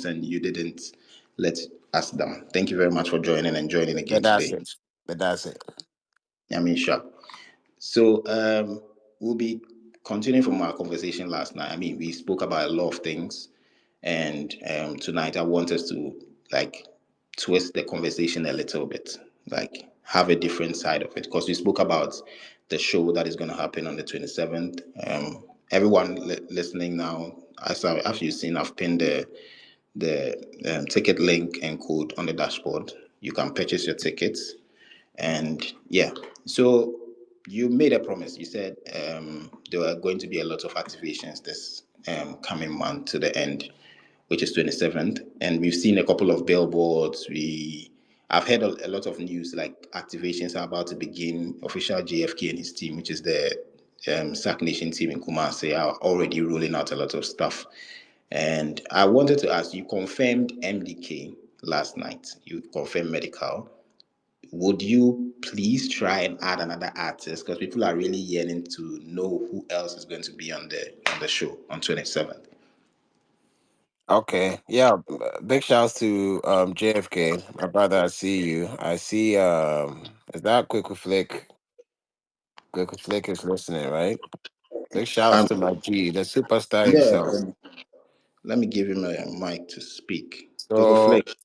and you didn't let us down. Thank you very much for joining and joining again But that's today. it. But that's it. I mean, sure. So we'll be continuing from our conversation last night. I mean, we spoke about a lot of things, and tonight I want us to like twist the conversation a little bit, like have a different side of it, because we spoke about the show that is going to happen on the 27th. Everyone listening now, as you've seen, I've pinned the ticket link and code on the dashboard. You can purchase your tickets. And yeah, so you made a promise. You said there are going to be a lot of activations this coming month to the end, which is 27th. And we've seen a couple of billboards. I've heard a lot of news like activations are about to begin. Official JFK and his team, which is the Sark Nation team in Kumasi, are already rolling out a lot of stuff. And I wanted to ask, you confirmed MDK last night. You confirmed medical. Would you please try and add another artist, because people are really yearning to know who else is going to be on the show on 27th. Okay. Yeah. Big shouts to JFK, my brother. I see you. I see is that Quick Flick? Quick Flick is listening, right? Big shouts Um, to my G, the superstar yeah, himself. let me give him a mic to speak. Coco So Flick.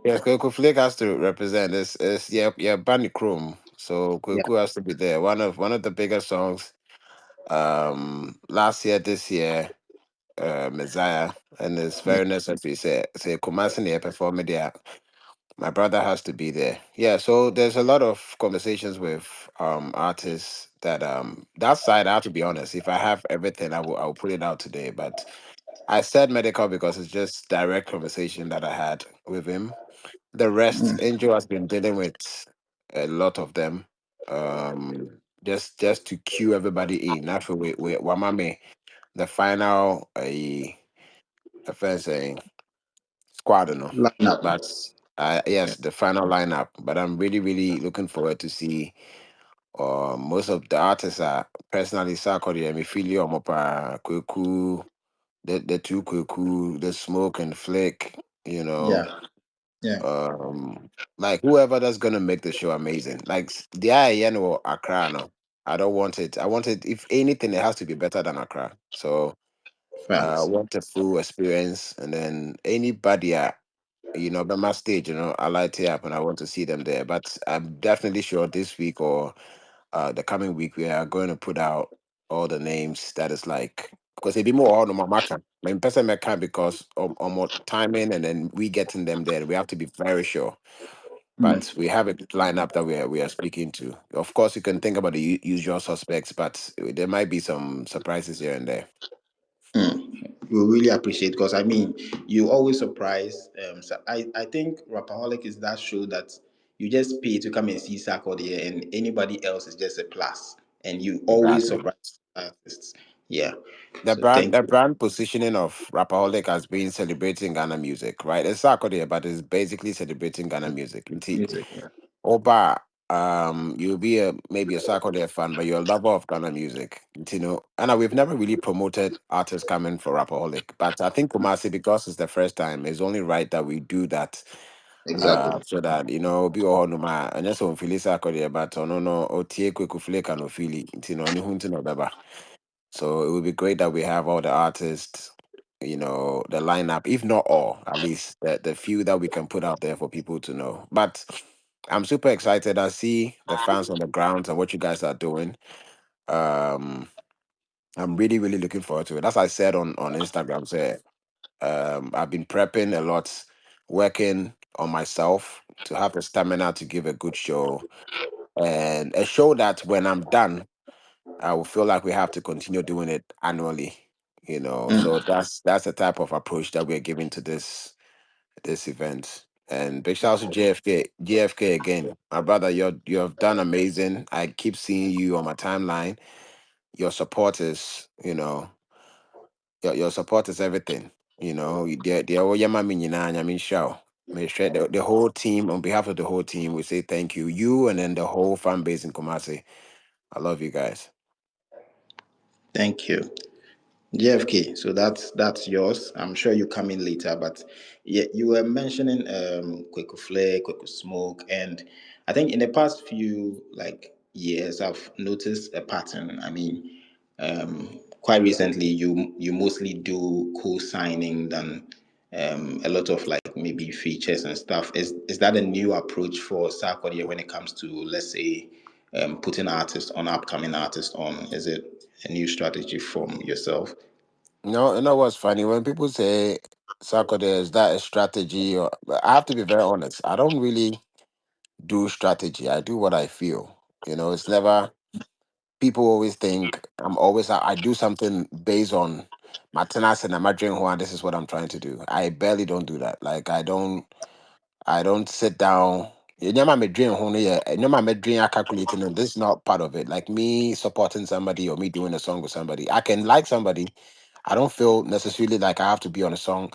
yeah, Quick Flick has to represent this. Is yeah, Bunny Chrome. So Yeah, Quick has to be there. One of the biggest songs last year, this year, Messiah, and it's yeah. very necessary. Say Kumasi near perform there. My brother has to be there. Yeah, so there's a lot of conversations with artists that side. I have to be honest. If I have everything, I will put it out today. But I said medical because it's just direct conversation that I had with him. The rest, Mm. Angel has been dealing with a lot of them. Just to cue everybody in. After we Wamame, the final first squad, no. Lineup. But Yeah, yes, the final lineup. But I'm really, really looking forward to see. Most of the artists are personally Sarkodie, Emifili, Omopa, Kweku, the two Kweku, the Smoke and Flick. You know, yeah, yeah. like whoever that's gonna make the show amazing. Like the IAN or Accra, no. I don't want it. I want it. If anything, it has to be better than Accra. So I Facts. want a full experience, and then anybody by my stage, I light it up and I want to see them there. But I'm definitely sure this week or the coming week we are going to put out all the names that is like because it'd be more on my matter. I mean, person can because on more timing and then we getting them there. We have to be very sure. But Mm. we have a lineup that we are speaking to. Of course, you can think about the usual suspects, but there might be some surprises here and there. Mm. We really appreciate, because I mean, you always surprise. So I think Rapperholic is that show that you just pay to come and see Sarkodie, and anybody else is just a plus, and you always Exactly. surprise artists. Yeah. the So brand thank the you. brand positioning of Rapperholic has been celebrating Ghana music, right? It's Sarkodie, but it's basically celebrating Ghana music. Indeed. Music. Yeah. Oba, you'll be maybe a Sarkodie fan, but you're a lover of Ghana music. And we've never really promoted artists coming for Rapperholic, but I think Kumasi, because it's the first time, it's only right that we do that. Exactly. So that be all no ma and just on Philly Sarkodie, but no Otie Kwekuflake and Ophili, any hunting or beba. So it would be great that we have all the artists, the lineup, if not all, at least the few that we can put out there for people to know. But I'm super excited. I see the fans on the ground and what you guys are doing. Um, I'm really, really looking forward to it. As I said on Instagram, I've been prepping a lot, working on myself to have the stamina to give a good show and a show that when I'm done I will feel like we have to continue doing it annually, So Mm. that's the type of approach that we're giving to this event. And big shout out to JFK again, my brother. You have done amazing. I keep seeing you on my timeline. Your support is, your support is everything. The I mean, show. Make sure the whole team, on behalf of the whole team, we say thank you. You and then the whole fan base in Kumasi. I love you guys. Thank you. JFK. So that's yours. I'm sure you come in later, but yeah, you were mentioning Kweku Flare, Kweku Smoke, and I think in the past few like years, I've noticed a pattern. I mean, quite recently, you mostly do co-signing than a lot of like maybe features and stuff. Is that a new approach for Sarkodie when it comes to, let's say, putting artists on, upcoming artists on? Is it a new strategy from yourself? No, you know what's funny? When people say Sarkodie, is that a strategy? Or but I have to be very honest. I don't really do strategy. I do what I feel. It's never. People always think I do something based on my tenacity and my dream. This is what I'm trying to do. I barely don't do that. Like I don't sit down. Nyama me dream ho no yɛ- nyama me dream are calculating, and this is not part of it. Like me supporting somebody or me doing a song with somebody. I can like somebody. I don't feel necessarily like I have to be on a song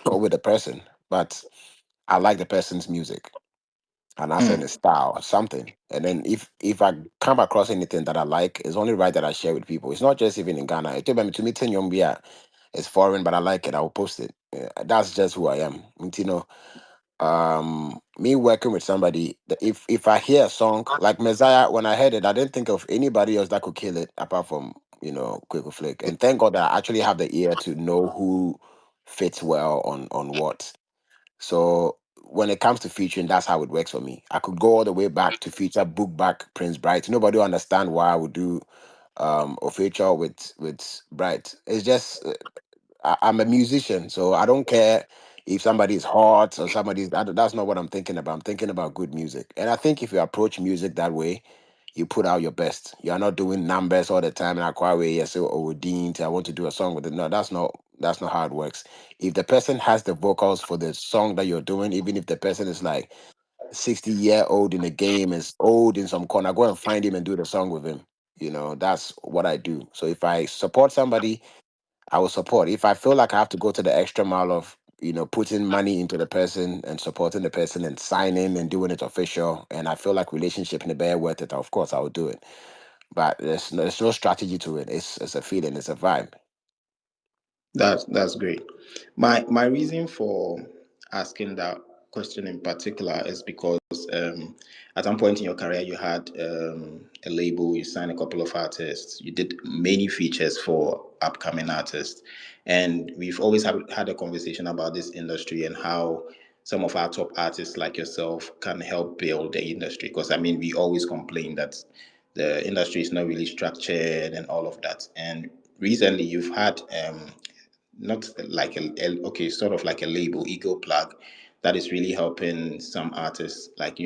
or with a person, but I like the person's music and I said a style or something. And then if I come across anything that I like, it's only right that I share with people. It's not just even in Ghana. It to me 10 young it's foreign, but I like it. I will post it. That's just who I am. Me working with somebody, if I hear a song like Messiah, when I heard it, I didn't think of anybody else that could kill it apart from Quick Flick. And thank God that I actually have the ear to know who fits well on what. So when it comes to featuring, that's how it works for me. I could go all the way back to feature book back Prince Bright. Nobody will understand why I would do a feature with Bright. It's just I'm a musician, so I don't care if somebody is hot or that's not what I'm thinking about. I'm thinking about good music. And I think if you approach music that way, you put out your best. You are not doing numbers all the time and acquire way you say, oh Dean, I want to do a song with it. No, that's not how it works. If the person has the vocals for the song that you're doing, even if the person is like 60-year-old in the game, is old in some corner, go and find him and do the song with him. That's what I do. So if I support somebody, I will support. If I feel like I have to go to the extra mile of, putting money into the person and supporting the person and signing and doing it official, and I feel like relationship in the bear worth it, of course I will do it. But there's no strategy to it. It's a feeling, it's a vibe. That's great. My reason for asking that question in particular is because at some point in your career you had a label, you signed a couple of artists, you did many features for upcoming artists, and we've always had a conversation about this industry and how some of our top artists like yourself can help build the industry. Because I mean, we always complain that the industry is not really structured and all of that. And recently, you've had not like okay, sort of like a label, ego plug, that is really helping some artists, like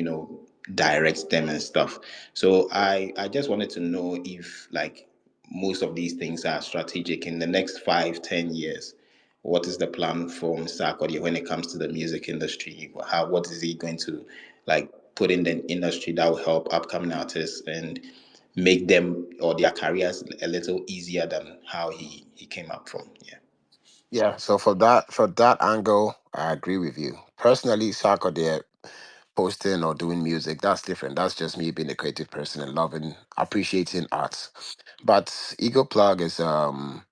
direct them and stuff. So I just wanted to know if like most of these things are strategic in the next 5-10 years. What is the plan for Sarkodie when it comes to the music industry? What is he going to like put in the industry that will help upcoming artists and make them or their careers a little easier than how he came up from? Yeah. Yeah, so for that angle, I agree with you. Personally, Sark there posting or doing music, that's different. That's just me being a creative person and loving, appreciating art. But Ego Plug is a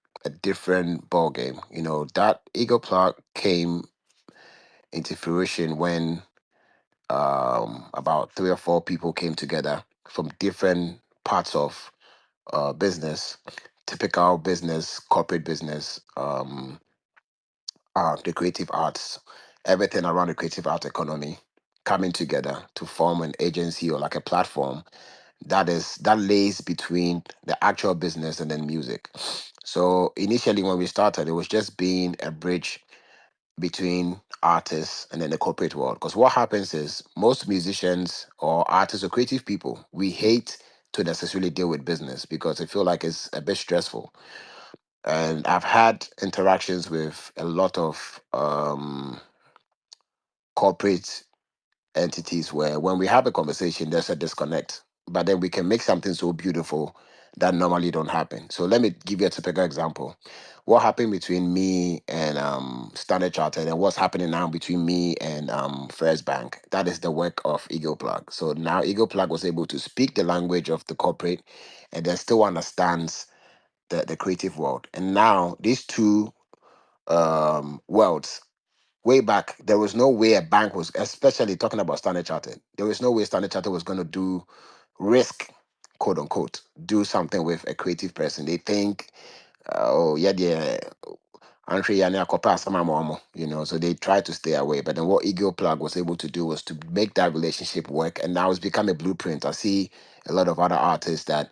different ball game. That Ego Plug came into fruition when about 3 or 4 people came together from different parts of business, typical business, corporate business, the creative arts, everything around the creative art economy coming together to form an agency or like a platform that lays between the actual business and then music. So initially when we started, it was just being a bridge between artists and then the corporate world. Because what happens is most musicians or artists or creative people, we hate to necessarily deal with business because I feel like it's a bit stressful. And I've had interactions with a lot of corporate entities where when we have a conversation, there's a disconnect. But then we can make something so beautiful that normally don't happen. So let me give you a typical example. What happened between me and Standard Chartered and what's happening now between me and First Bank? That is the work of Eagle Plug. So now Eagle Plug was able to speak the language of the corporate and then still understands the creative world. And now these two worlds, way back, there was no way a bank was, especially talking about Standard Chartered, there was no way Standard Chartered was going to do risk, quote unquote, do something with a creative person. They think, oh yeah, yeah, Andre Yane Akopa Asama Momo, so they tried to stay away. But then what Eagle Plug was able to do was to make that relationship work, and now it's become a blueprint. I see a lot of other artists that,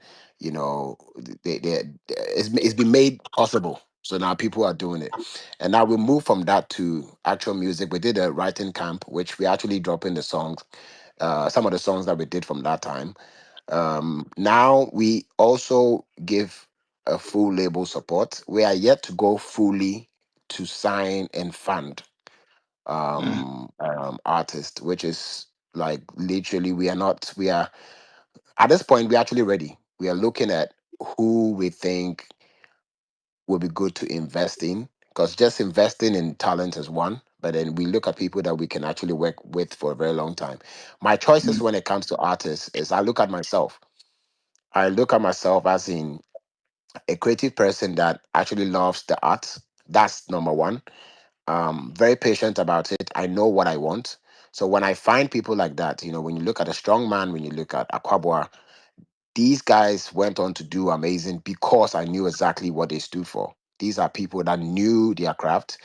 it's been made possible. So now people are doing it. And now we move from that to actual music. We did a writing camp, which we actually drop in the songs, some of the songs that we did from that time. Now we also give a full label support. We are yet to go fully to sign and fund Mm. artists, which is like literally we are at this point we're actually ready. We are looking at who we think will be good to invest in, because just investing in talent is one, but then we look at people that we can actually work with for a very long time. My choices Mm. when it comes to artists is I look at myself as in a creative person that actually loves the art. That's number one. Very patient about it. I know what I want. So when I find people like that, when you look at a strong man, when you look at Aquabua, these guys went on to do amazing because I knew exactly what they stood for. These are people that knew their craft.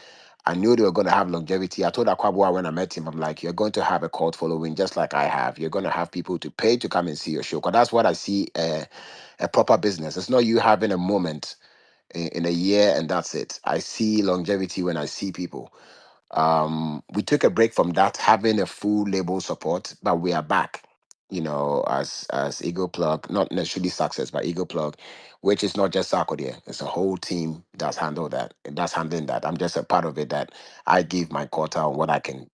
I knew they were going to have longevity. I told Akwabua when I met him, I'm like, you're going to have a cult following just like I have. You're going to have people to pay to come and see your show. Because that's what I see a proper business. It's not you having a moment in a year and that's it. I see longevity when I see people. We took a break from that, having a full label support, but we are back. As Eagle Plug, not necessarily Success, but Eagle Plug, which is not just Sarkodie. It's a whole team that's handling that. I'm just a part of it that I give my quota on what I can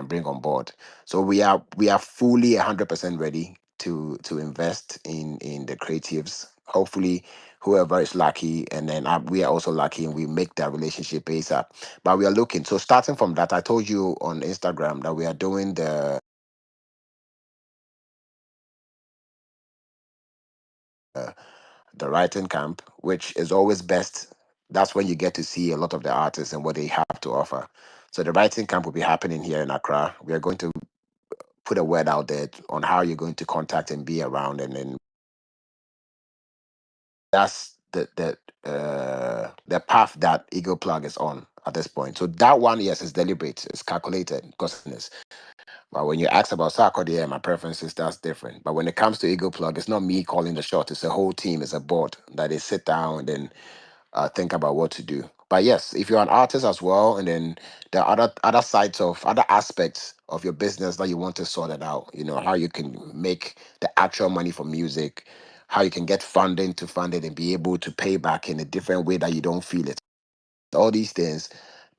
bring on board. So we are fully 100% ready to invest in the creatives. Hopefully, whoever is lucky, and then we are also lucky, and we make that relationship base up. But we are looking. So starting from that, I told you on Instagram that we are doing the writing camp, which is always best. That's when you get to see a lot of the artists and what they have to offer. So the writing camp will be happening here in Accra. We are going to put a word out there on how you're going to contact and be around, and then that's the path that Eagle Plug is on at this point. So that one, yes, is deliberate, it's calculated, because but when you ask about Sarkodie and my preferences, that's different. But when it comes to Eagle Plug, it's not me calling the shot. It's a whole team. It's a board that they sit down and then think about what to do. But yes, if you're an artist as well, and then there are other sides of other aspects of your business that you want to sort it out. How you can make the actual money from music, how you can get funding to fund it and be able to pay back in a different way that you don't feel it. All these things,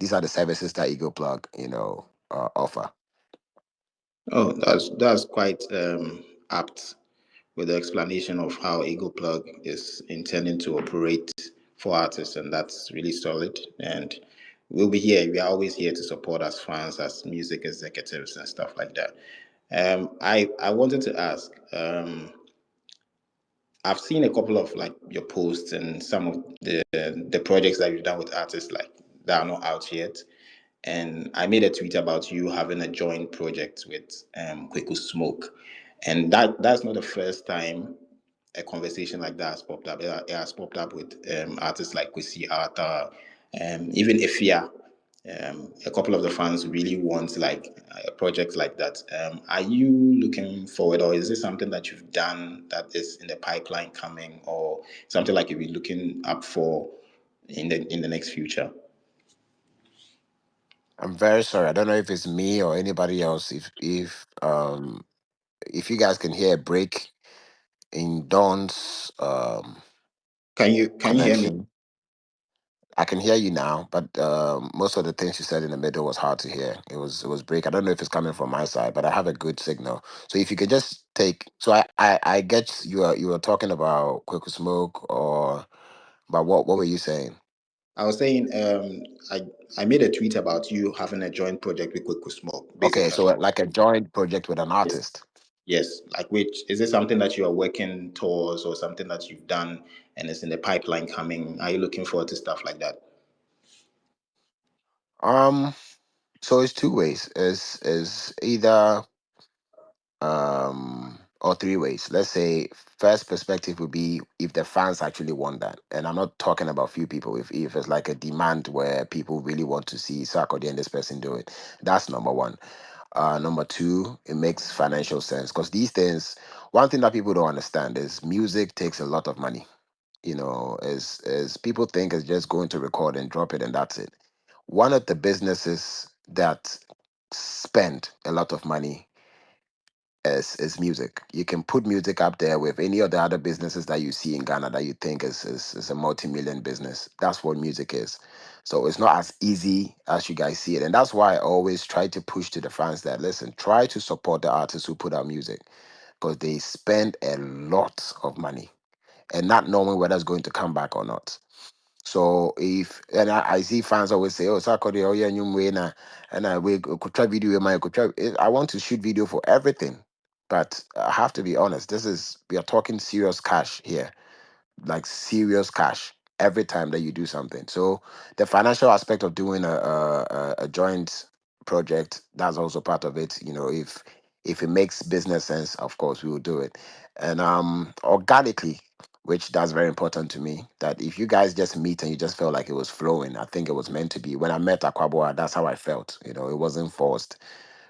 these are the services that Eagle Plug, offer. Oh, that's quite apt with the explanation of how Eagle Plug is intending to operate for artists, and that's really solid. And we'll be here. We are always here to support as fans, as music executives, and stuff like that. I wanted to ask. I've seen a couple of like your posts and some of the projects that you've done with artists like that are not out yet. And I made a tweet about you having a joint project with Kweku Smoke, and that's not the first time a conversation like that has popped up. It has popped up with artists like Kwesi Arthur, even Ifia. A couple of the fans really want like a project like that. Are you looking forward, or is this something that you've done that is in the pipeline coming, or something like you'll be looking up for in the next future? I'm very sorry. I don't know if it's me or anybody else. If you guys can hear a break in Dawn's Can you hear me? connection, I can hear you now. But most of the things you said in the middle was hard to hear. It was break. I don't know if it's coming from my side, but I have a good signal. So if you could just take. So I get you were talking about Quick Smoke, or but what were you saying? I was saying, I made a tweet about you having a joint project with Quick Smoke, Okay, so basically. like a joint project with an Yes. artist. Yes, like which is it something that you are working towards or something that you've done and it's in the pipeline coming? Are you looking forward to stuff like that? Um, so it's two ways. Is either or three ways. Let's say first perspective would be if the fans actually want that, and I'm not talking about few people. If it's like a demand where people really want to see Sarkodie and this person do it, that's number one. Number two, it makes financial sense because these things. One thing that people don't understand is music takes a lot of money. As people think it's just going to record and drop it and that's it. One of the businesses that spend a lot of money is music. You can put music up there with any of the other businesses that you see in Ghana that you think is a multi-million business. That's what music is. So it's not as easy as you guys see it. And that's why I always try to push to the fans that listen, try to support the artists who put out music because they spend a lot of money and not knowing whether it's going to come back or not. So if and I see fans always say, "Oh, Sarkodie, oh yeah, you win," and I we could try video, I could try. I want to shoot video for everything, but I have to be honest. We are talking serious cash here, like serious cash every time that you do something. So the financial aspect of doing a joint project, that's also part of it. If it makes business sense, of course we will do it. And organically, which that's very important to me, that if you guys just meet and you just felt like it was flowing, I think it was meant to be. When I met Akwaboa, that's how I felt. It wasn't forced.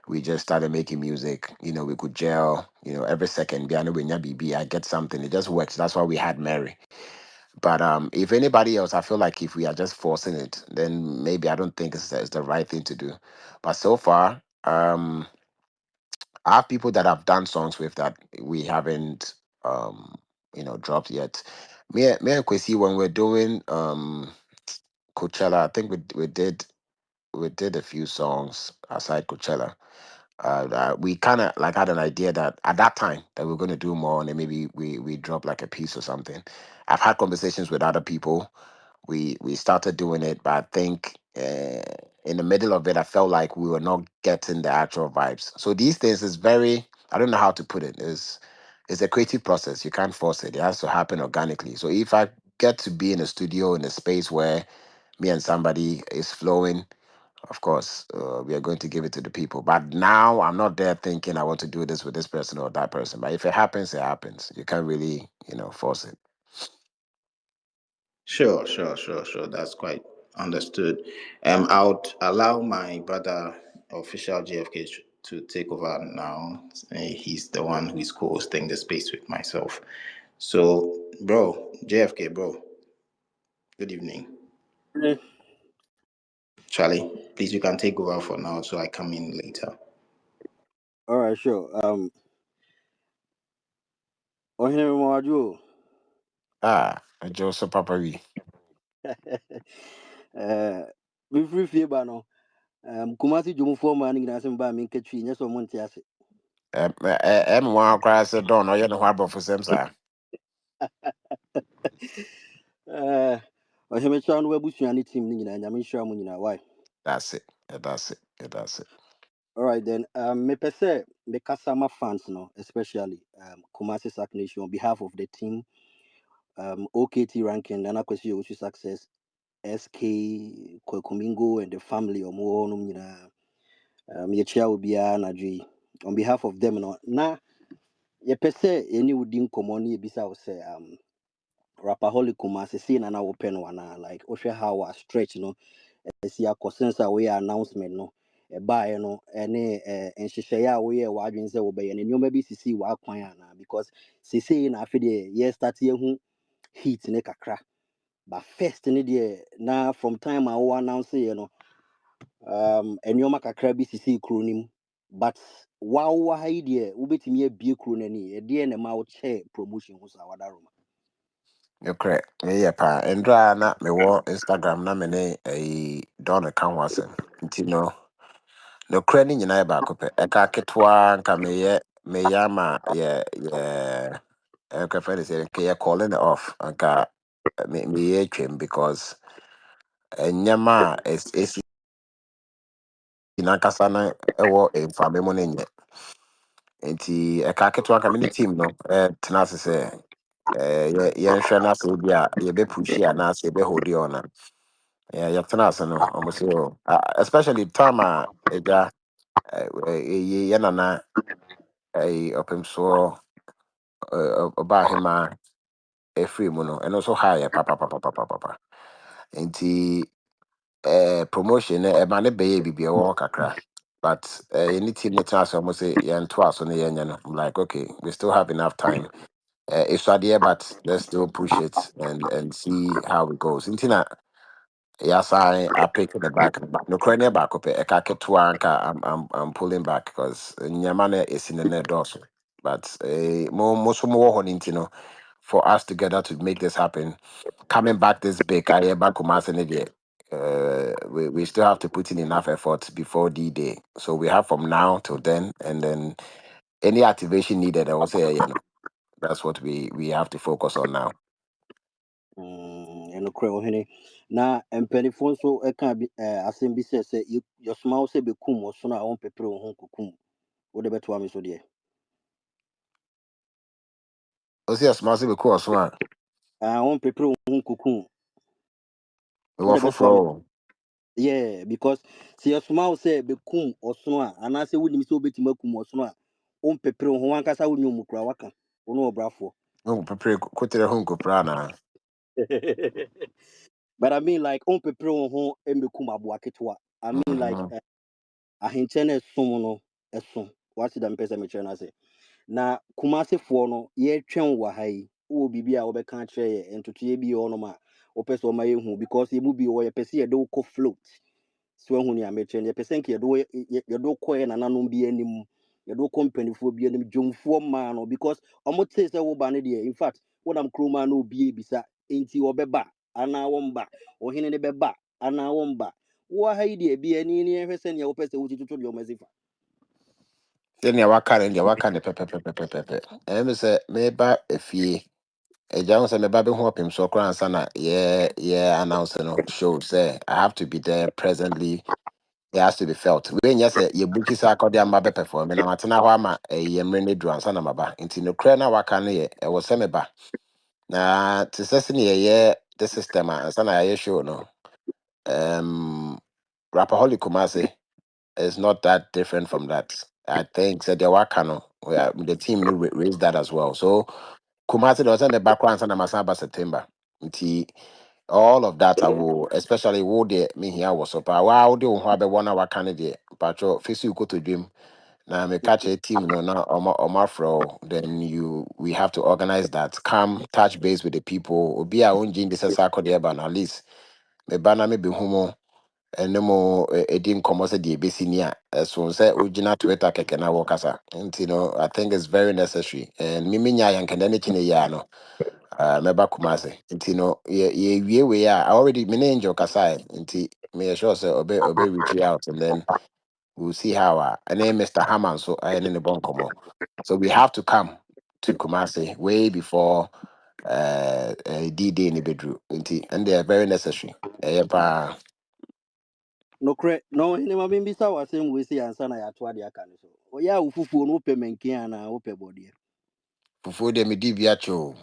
We just started making music. We could gel. Every second, Biano Winya BB, I get something. It just works. That's why we had Mary. But if anybody else, I feel like if we are just forcing it, then maybe I don't think it's the right thing to do. But so far, I have people that I've done songs with that we haven't, dropped yet. Me and Kwesi, when we're doing Coachella, I think we did a few songs aside Coachella. We kind of like had an idea that at that time that we are going to do more, and then maybe we drop like a piece or something. I've had conversations with other people. We started doing it, but I think in the middle of it, I felt like we were not getting the actual vibes. So these things is very, I don't know how to put it. It's a creative process. You can't force it. It has to happen organically. So if I get to be in a studio in a space where me and somebody is flowing, of course, we are going to give it to the people. But now I'm not there thinking I want to do this with this person or that person. But if it happens, it happens. You can't really, force it. Sure, sure, sure, sure. That's quite understood. I would allow my brother, official JFK, to take over now. He's the one who is co-hosting the space with myself. So, bro, JFK, bro, good evening. Yeah. Charlie, please, you can take over for now so I come in later. All right, sure. Ohene Mwaju. Joseph Papari. Me free fie ba no. Kumasi Jumufo man ni asem ba me nketwi nya so monte ase. One cry said, Don't know you know what for some sir. Eh, Ohene cha no abusua ne team ni nyina nya me hira mo nyina why. That's it. That's it. That's it. All right then. Me pese me kasama fans no, especially Kumasi Sark Nation on behalf of the team, OKT ranking, Nana Kwesi Osu Success, SK Kwekumingo and the family omo no nyina. Yɛkyia wo biara anadwo yi on behalf of them no na yɛpɛ sɛ yɛne wo di nkɔmmɔ ne yɛbisa wo sɛ Rapperholic ma sesei na wopɛ no anaa like wohwɛ how a stretch no asi akɔ sense a woyɛ announcement no ɛbaeɛ no ɛne nhyehyɛeɛ a woyɛ w'adwene sɛ wobɛyɛ no nneɔma bi sisii w'akwan anaa because sesei na afei deɛ yɛstart yɛhu heat ne kakra but first ne deɛ na from time a wo announce yɛ no nneɛma kakra bi sisi kuro no mu but wawa ha yi deɛ wobɛtumi abie kuro no ani ɛdeɛ na ma wokyɛ promotion ho saa wadaroma. You're correct. Yeah, pa. And na me wo Instagram na me ne don account wasem. No. No credit nyina ba ko pe. Eka ketwa nka me ya ma yeah. Eka friend say ke ya calling it off. Nka me ye twem because nyama is na kasa na ewo mfame mo ne nye. Nti ɛka ketewa ka mini team no tena ase sɛ yɛnhwɛ no asɛ bi a yɛbɛpushi anaasɛ yɛbɛhold on a yɛtena ase no ɔmo sɛ especially time a ɛgya yɛnana ɔpemsoɔ ɔbaa hema ɛfiri mu no ɛno nso ha yɛ papapapapapa nti promotion no ɛma ne bɛyɛ biribi ɛwɔ hɔ kakra but yɛne team no tena ase ɔmo sɛ yɛntoa so no yɛnyɛ no I'm like okay we still have enough time it's idea, but let's still push it and see how it goes. Intina, yes, I pick the back. No crane back up. I'm pulling back because Nyamane is in the net also. But most more on intino for us together to make this happen. Coming back this big, I back Kumasi we still have to put in enough effort before D-Day. So we have from now till then, and then any activation needed, I will say, that's what we have to focus on now. ɛno korɛ ɔhene na mpanimfoɔ nso ɛka asɛm bi sɛ yɛsoma wo sɛ bɛkum ɔsono a wɔmpepere wo ho kokum wode bɛtoa me so deɛ Osi asoma se be ko so a. wɔmpepere wo ho kokum We were wode for bɛtoa me flow. yeah because sɛ yɛsoma wo sɛ bɛkum ɔsono a anaasɛ wonim sɛ wobɛtumi akum ɔsono a wompepere wo ho wankasa wonyɛ mu kora waka wo ne ɔbrafoɔ No prepare kotere hunko prana. but I mean like wompepere wo ho mmɛkum aboa ketewa I mean like Mhm. ahenkyɛ no ɛsom no ɛso wate da mpɛ sɛ mekyerɛ no ase na kumasefoɔ no yɛtwɛn wɔ ha yi wɔ biribi a wɔbɛka akyerɛ yɛ ntotoeɛ bi yɛ hɔnom a wɔpɛ sɛ ɔma yɛhu because yɛmu bi wɔ yɛpɛ sɛ yɛde wokɔ float so ahu ne a mekyerɛ no yɛpɛ sɛ nka yɛde wokɔɛ nananom bi anim yɛde wokɔ mpanimfoɔ bi anim dwomfoɔ mmaa no because ɔmo tee sɛ woba no deɛ in fact wonam kurom a na obie bisa enti wɔbɛba anaa wɔmba ɔhene ne bɛba anaa wɔmba wɔ ha yi deɛ bi ani ne yɛhwɛ sɛ nea wopɛ sɛ wotututu deɛ ɔmo asi fa Then ya waka ne pepe. Em say me ba efie. Eja say me ba be ho opim so kran ansa na yeah announce no show say I have to be there presently. It has to be felt. When you say you book Sarkodie amba be perform na matena ho ama yemre ne dru ansa na maba. Nti no kra na waka no ye e wo se me ba. Na te sese ne ye the system ansa na ye show no. Rapperholic Kumasi is not that different from that. I think said the Wakano, the team raised that as well. So Kumasi was in the background and Masaba September. Nti, all of that I will, especially wo de me here was up. Wow, do have a 1 hour candidate. But your face you go to dream. Now me catch a team no na or fro. Then we have to organize that. Come touch base with the people. Be our own gene this is at least. Me bana me be humo ɛne mo ɛdi nkɔmmɔ sɛ deɛ ɛbɛsi ni a ɛso sɛ wogyina Twitter kɛkɛ na wɔkasa nti no I think it's very necessary and me menya yɛnkɛdɛ no kyine yie a no mɛba Kumasi nti no yɛwie wei a already me ne Angel kasae nti meyɛ sure sɛ ɔbɛ reach out and then we'll see how ɛne Mr. Hammond so ayɛ ne bɔ nkɔmmɔ so we have to come to Kumasi way before D-Day ne bɛduru nti and they are very necessary ɛyɛ paa. nokorɛ na ɔhene ma membisa wɔ asɛm wei sɛ ansa na yɛato ade aka no so ɔyɛ a wo fufuo no wopɛ manke anaa wopɛ bɔdeɛ Fufuo de medi bi akyɛ o.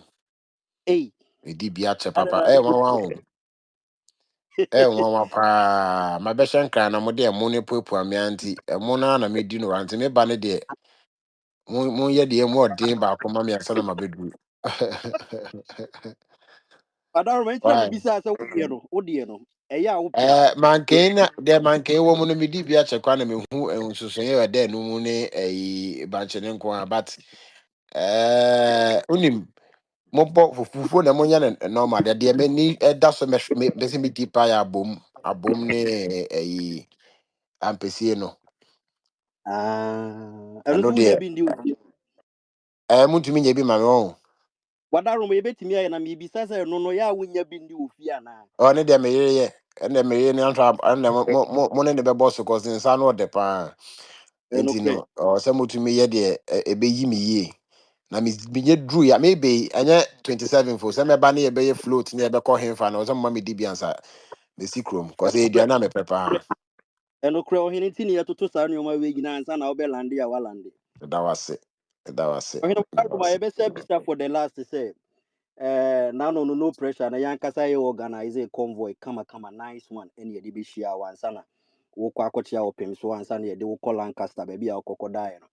ei Medi bi akyɛ ade papa. na Nwanwa o. Nwanwa paa. Mabɛhyɛ nkran na mode ɛmo ne puapua me anti. Ɛmo no ara na medi no anti me ba ne deɛ. Monyɛ deɛ mu ɔden baako ma me ansa na mabɛduru. adaroma nti na Why? mebisa sɛ wodeɛ no ɛyɛ a wopɛ Mankan na deɛ mankan wɔ mu no medi bi akyɛ kwa na mehu nsusunyɛ wɔ dɛ no mu ne bankye ne nko a but wonim mobɔ fufuo na monyɛ no normal deɛ m'ani ɛda so bɛsɛ medi paa yɛ abom ne ampesie no ɛno ɛno so wonya deɛ bi ndi wo fie muntumi nyɛ bi ma me ɔho wadaroma yɛbɛtumi ayɛ na mebisa sɛ ɛno no ɛyɛ a wonya bi ndi wo fie anaa ɔne deɛ meyereyɛ ɛnɛ meyere ne anto ɛnɛ mo ne ne bɛbɔ so kɔse nsa no ɔde paa nti ɛnokorɛ no sɛ motumi yɛ deɛ ɛbɛyi me yie na menyɛ duru ya maybe ɛnyɛ 27 fo sɛ mɛba ne yɛbɛyɛ float ne yɛbɛkɔ hemfa na ɔsɛ moma medi bi ansa mɛsi kurom kɔsɛ aduane a mepɛ paa ɛnokorɛ ɔhene nti ne yɛtoto saa nneɔma wei nyinaa ansa na wobɛlande a walande That was it. That was it. ɔhene That wadaroma was it. yɛbɛsɛ bisa for the last say no pressure na yɛankasa yɛ organize a convoy kama nice one ɛne yɛde bɛhyia wansa na wokɔ akɔkyea wɔpem so wansa na yɛde wokɔ Lancaster baabi a wokɔkɔdaeɛ no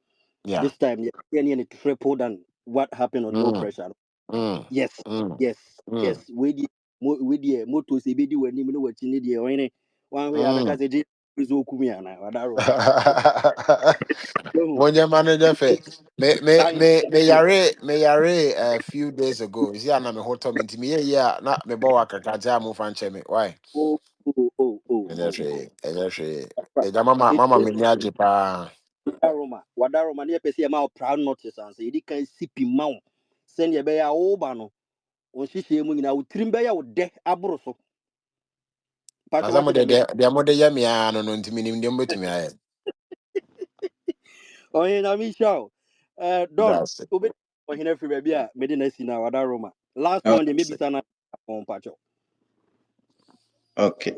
Yeah. this time yɛne triple than what happened on no Mm, pressure no. mm, Yes, mm, yes, mm, yes. We di motos ebedi wani mu no wachi ne di ɔhene wan we abɛka mm. sɛ gye so okumi ana wadaroma. Monye manager fe. Me yare a few days ago. See, na me hotel me ntimi ye ya na me bo waka kaja mu fan che me. Why? Enye hwe. E mama me ni age pa. Wadaroma ne pese ma proud notice and say edi kan sipi ma wo send ye be ya wo ba no on hihie mu nyina wo tirim be ya wo de aboro so pato Asa mo wate de me de mo de ya me ano no ntimi ni ndem betumi aye. ɔhene na mi show don That's it. obe ɔhene free be a me de na si na wadaroma last one de Okay. maybe sana on pacho. Okay.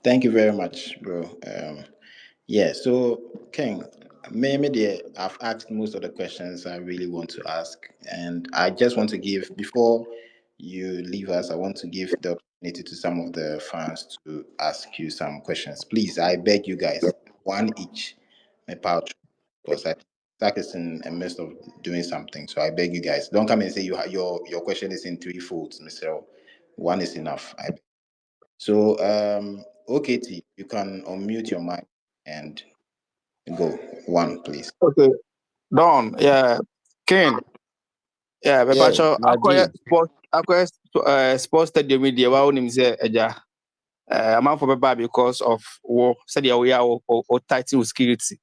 Thank you very much, bro. Yeah, so King, maybe I've asked most of the questions I really want to ask, and I just want to give before you leave us, I want to give the opportunity to some of the fans to ask you some questions. Please, I beg you guys, one each, my pouch, because I Zach is in the midst of doing something. So I beg you guys, don't come and say your question is in three folds, Mister. One is enough. So, OKT, you can unmute your mic and go. One, please. Okay. Don, yeah, Ken, yeah, me Yeah, pacho Naji. akoye sports stadium media wa onim say eja am for beba because of war said ya we are or tighten with security.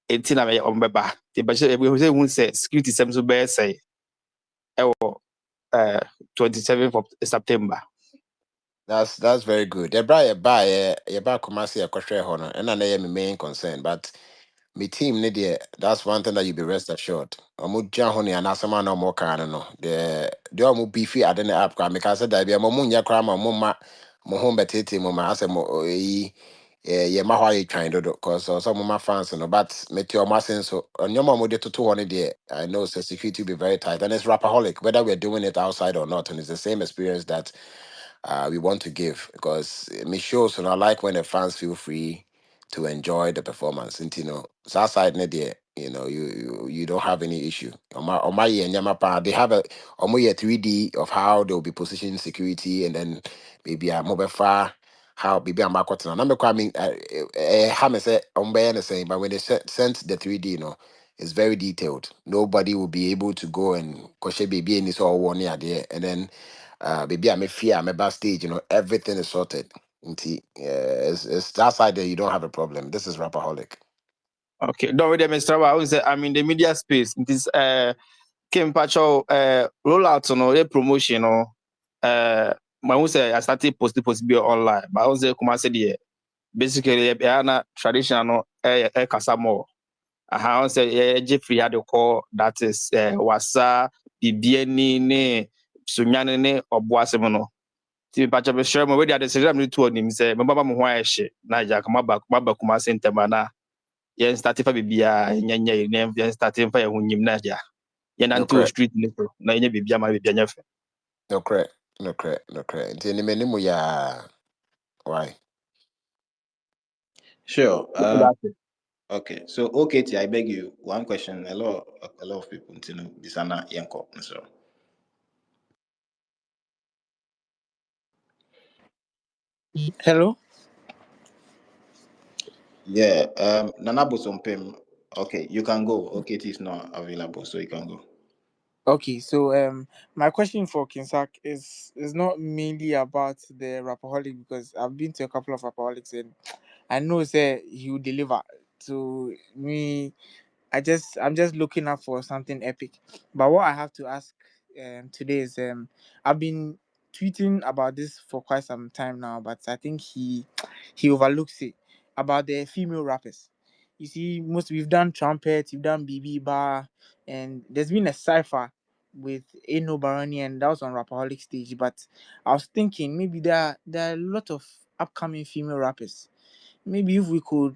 18 na me on beba. The ba we say won say security sem so be say e wo 27th of September. That's very good. You buy Kumasi a question honor, and I know my main concern, but my team need that's one thing that you be rest assured. Omu jahoni and asama no more can no. The omu beefy at the app can make us that be a momunya crama mumma mo home betete mumma as a mo yeah ma why trying to do cause some of my fans no but met your massen so on your mom to 200 there I know so security will be very tight and it's rapperholic whether we're doing it outside or not and it's the same experience that we want to give because me shows and I like when the fans feel free to enjoy the performance. And so outside there, you don't have any issue. On my year, they have a 3D of how they'll be positioning security and then maybe a mobile far how maybe I'm back now. Number I mean, how say the same, but when they sent the 3D, it's very detailed. Nobody will be able to go and koshe baby and it's all one year there and then baby, I'm a fear, I'm a backstage, everything is sorted. It's that side there, you don't have a problem. This is Rapperholic. Okay, don't read the Mr. I would say I'm in the media space. This Ken pacho rollout no the promotion no my own say I started post be online. But I was say come say the basically na traditional no kasa more. I say Jeffrey had to call that is wasa bibiani ne sunyane ne oboasem no. Ti pacho be share mo we dey say am to onim say me baba mo ho ahye na ja kama ba kuma center na yen start fa bibia nyanya ne yen start fa ye ho nyim na ja yen No anto correct. street ni so na yen bibia ma bibia nya fe. No correct. No correct. No correct. Until any minimum, yeah. Why? Sure. That's it. Okay. So, OKT, I beg you, one question. A lot of people, this is not Yanko. So, Hello. yeah. Nana Bosompem. Okay, you can go. OKT is not available, so you can go. Okay, so my question for Kinsak is not mainly about the rapperholic because I've been to a couple of rapperholics and I know say he will deliver. To me, I'm just looking up for something epic. But what I have to ask today is I've been tweeting about this for quite some time now, but I think he overlooks it about the female rappers. You see, most we've done trumpet, we've done BB bar, and there's been a cipher with Eno Baroni, and that was on Rapperholic stage. But I was thinking maybe there are a lot of upcoming female rappers. Maybe if we could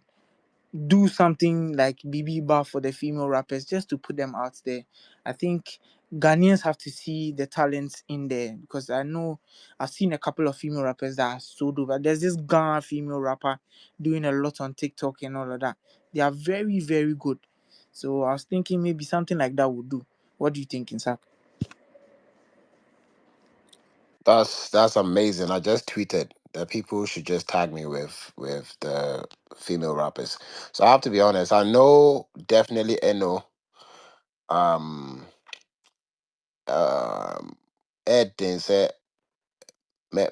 do something like BB Bar for the female rappers just to put them out there. I think Ghanaians have to see the talents in there because I know I've seen a couple of female rappers that are so dope. But there's this Ghana female rapper doing a lot on TikTok and all of that. They are very, very good. So I was thinking maybe something like that would do. What do you think, Insak? That's amazing. I just tweeted that people should just tag me with the female rappers. So I have to be honest. I know definitely Eno. Um. Ed didn't say me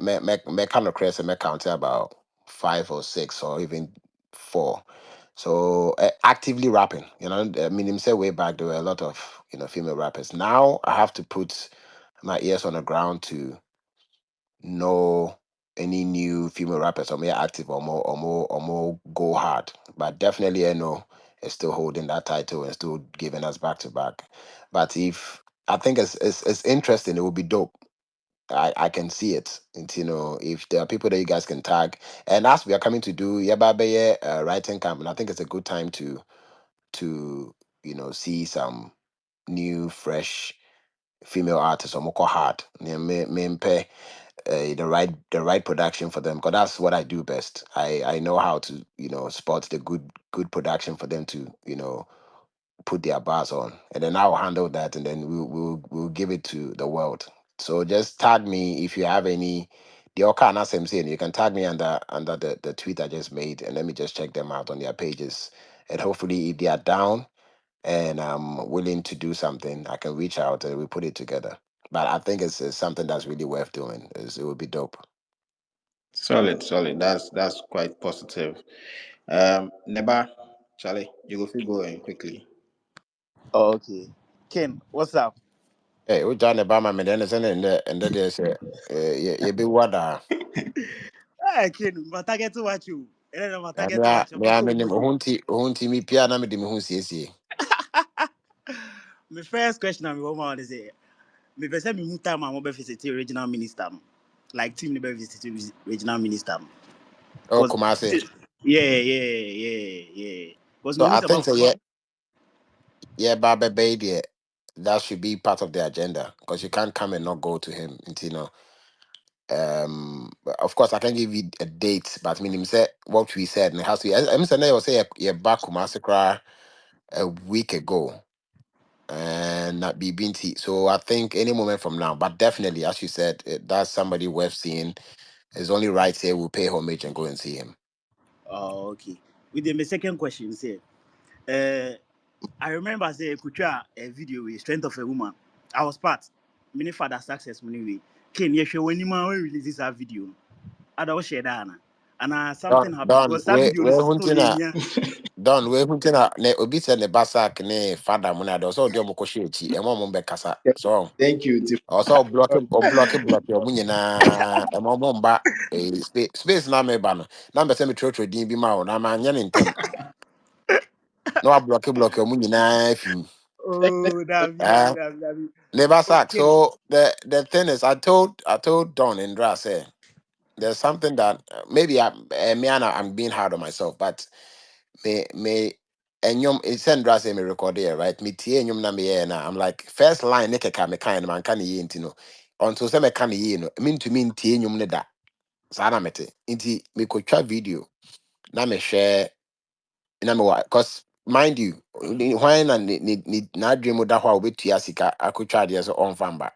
kind of crazy. Me count about 5 or 6 or even 4. So actively rapping. I mean, him say way back there were a lot of female rappers. Now I have to put my ears on the ground to know any new female rappers or more active or more go hard. But definitely I know is still holding that title and still giving us back to back. But if I think it's interesting, it would be dope. I can see it. And, if there are people that you guys can tag, and as we are coming to do Yababe writing camp, and I think it's a good time to see some new, fresh female artists or more hard. The right production for them because that's what I do best. I know how to spot the good production for them to put their bars on, and then I'll handle that, and then we'll give it to the world. So just tag me if you have any. The Okan as I'm saying, you can tag me under the tweet I just made, and let me just check them out on their pages. And hopefully, if they are down and I'm willing to do something, I can reach out and we put it together. But I think it's something that's really worth doing. It would be dope. Solid, solid. That's quite positive. Neba, Charlie, you go feel going quickly. Okay. Ken, what's up? Hey, we done about my man, and then there's you be what Ah, Ken, my target to watch you. And then my target to watch you. me I Papa mean Ubodu. hunti me pia na me de me hu siesie. My first question I'm going to say, me person me muta ma mo be visit regional minister. No. Like team never visit regional minister. Oh, Because Kumasi. yeah. Because So me who I say think about so yeah Baba baby that should be part of the agenda because you can't come and not go to him of course I can give you a date but I mean him say what we said and it has to be I'm saying I say yeah back Kumasi cry a week ago and not be binti. So I think any moment from now, but definitely, as you said, that's somebody worth seeing. It's only right here we'll pay homage and go and see him. oh, okay. With the my second question say, uh, I remember say Kucha a video with Strength of a Woman. I was part. Many father success money way. Ken, you show when you man release this video. I don't share that. And Don, something happened Don, because that video we is still hunting here. Don, we hunting ne obi said ne basak ne father muna do so dio moko shechi e mo mo be kasa. So Thank you, Tim. also block your munye na e mo mo mba space na me ba no. Na be say me trotro din bi ma o na ma nya ne ntem. No block your munye na fim. Oh, that be. Labor sack. Ken, So the thing is, I told Don and Dra say there's something that maybe I'm being hard on myself, but me and it's Dra say me record here, right? Me tie enyom na me here na I'm like first line ne keka me kind man can ye intino until say me can ye no mean to mean tie enyom ne da sa na mete inti me ko twa video na me share na me wa cause mind you why na dream da hwa obetua sika akotwa de so on famba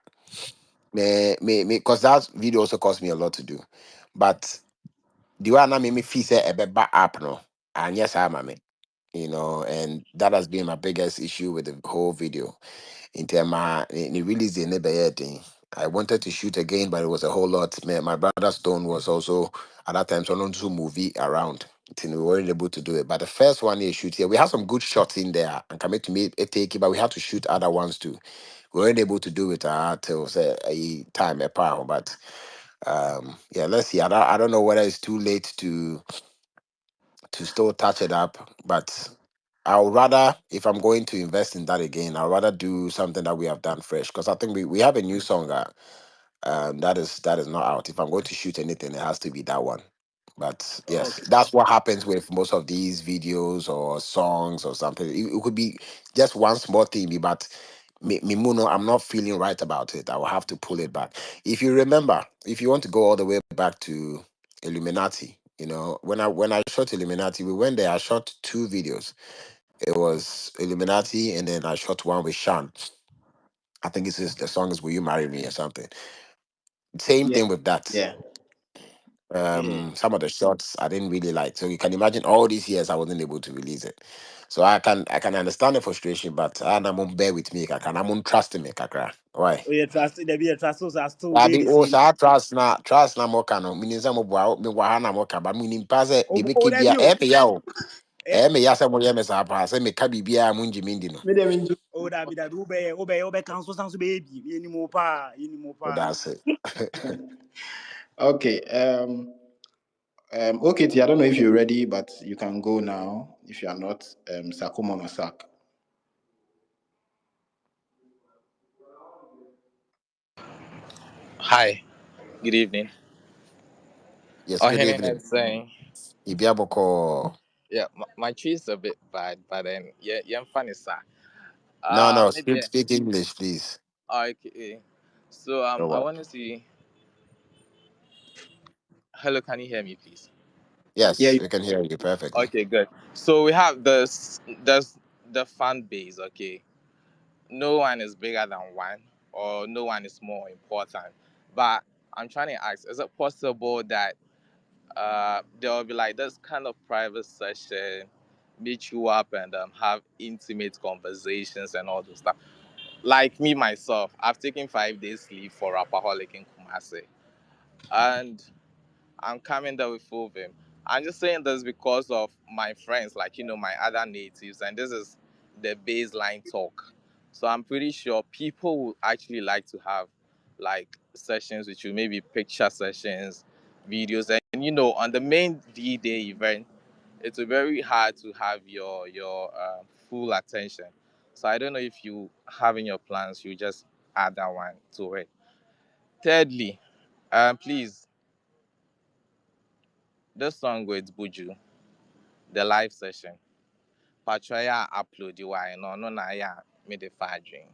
because that video also cost me a lot to do. But the one that made me feel say a better app no, and yes, I'm a me, and that has been my biggest issue with the whole video. In terms of the release the never thing. I wanted to shoot again, but it was a whole lot. My brother Stone was also at that time so on to movie around. Till we weren't able to do it. But the first one they shoot here, we had some good shots in there and commit to me a take it, but we had to shoot other ones too. We weren't able to do it till say a time a pound, but yeah, let's see. I don't know whether it's too late to still touch it up, but I'll rather, if I'm going to invest in that again, I'll rather do something that we have done fresh because I think we have a new song that is not out. If I'm going to shoot anything, it has to be that one. But yes, that's what happens with most of these videos or songs or something. It could be just one small thing, but Mimuno, I'm not feeling right about it. I will have to pull it back. If you remember, if you want to go all the way back to Illuminati, when I shot Illuminati, we went there. I shot 2 videos. It was Illuminati, and then I shot one with Sean. I think the song is "Will You Marry Me" or something. Same Yeah, thing with that. yeah, yeah. Some of the shots I didn't really like. So you can imagine all these years I wasn't able to release it. So I can understand the frustration, but I won't bear with me. I won't trust me, kakra. Why? Oh, yeah, trust. There be a trust. So I still I be did the also same. I trust na more can meaning some me wahana more can but meaning pass the Oh, make there bia be. e me yaw Eh, me yasa mo yeme sa pa say me ka bibia mu njimi ndi no. Me them into. oh, that be that. Ube, council sounds baby. Any more pa, any more So pa. that's it. Okay. Okay, T, I don't know if you're ready, but you can go now. If you are not, Sakuma or Sark. Hi, good evening. Yes, Oh, good Henry evening. had saying, Ibia boko. yeah, my tree is a bit bad, but then yeah, I'm funny, sir. No, Maybe speak English, please. okay. So Oh, I what? want to see. Hello, can you hear me, please? Yeah. Yes, we can hear you perfectly. Okay, good. So we have there's the fan base. Okay, no one is bigger than one, or no one is more important. But I'm trying to ask: is it possible that there will be like this kind of private session, meet you up and have intimate conversations and all those stuff. Like me myself, I've taken 5 days leave for Rapperholic in Kumasi, and I'm coming there with full vim. I'm just saying this because of my friends, like my other natives, and this is the baseline talk. So I'm pretty sure people would actually like to have like sessions with you, maybe picture sessions, videos, and on the main D-Day event, it's very hard to have your full attention. So I don't know if you have in your plans, you just add that one to it. Thirdly, please, this song with Buju, the live session. Patraya upload you why no na ya made the fire dream.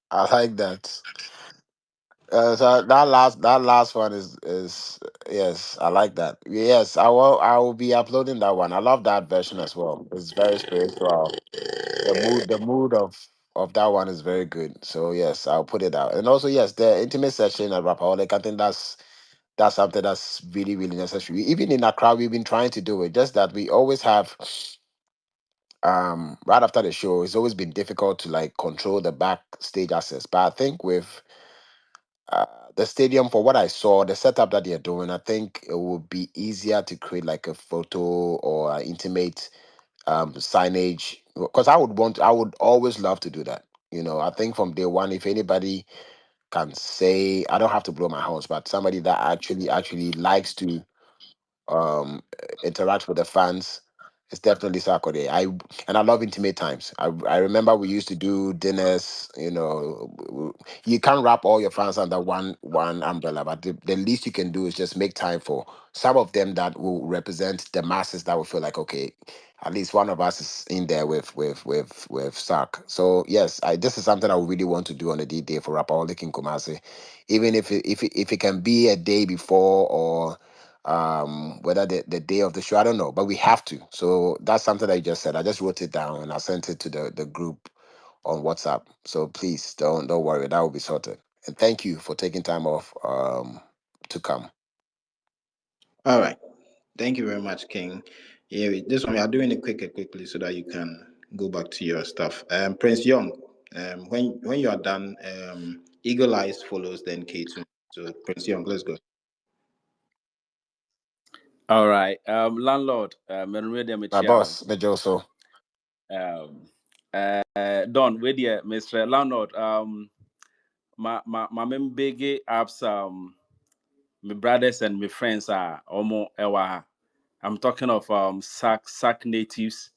I like that. So that last one is yes, I like that. Yes, I will be uploading that one. I love that version as well. It's very spiritual. The mood of that one is very good. So yes, I'll put it out. And also yes, the intimate session at Rapperholic, I think that's something that's really really necessary. Even in Accra, we've been trying to do it. Just that we always have right after the show, it's always been difficult to like control the backstage access. But I think with uh, the stadium, for what I saw, the setup that they're doing, I think it would be easier to create like a photo or intimate signage. Because I would always love to do that. I think from day one, if anybody can say, I don't have to blow my horns, but somebody that actually likes to interact with the fans. It's definitely Sarkodie. I love intimate times. I remember we used to do dinners. You can't wrap all your fans under one umbrella, but the least you can do is just make time for some of them that will represent the masses that will feel like okay, at least one of us is in there with Sark. So yes, this is something I really want to do on the D-Day for Rapperholic in Kumasi, even if it can be a day before or whether the day of the show, I don't know, but we have to. So that's something I just said. I just wrote it down and I sent it to the group on WhatsApp. So please don't worry, that will be sorted. And thank you for taking time off to come. All right. Thank you very much, King. Yeah, this one we are doing it quickly so that you can go back to your stuff. Prince Young, when you are done, Eagle Eyes follows then K2. So Prince Young, let's go. All right. Landlord, Menredia My Michiao. boss, Mejoso. Don, with you, Mr. Landlord. My big apps, my brothers and my friends are almost ewa. I'm talking of Sark natives.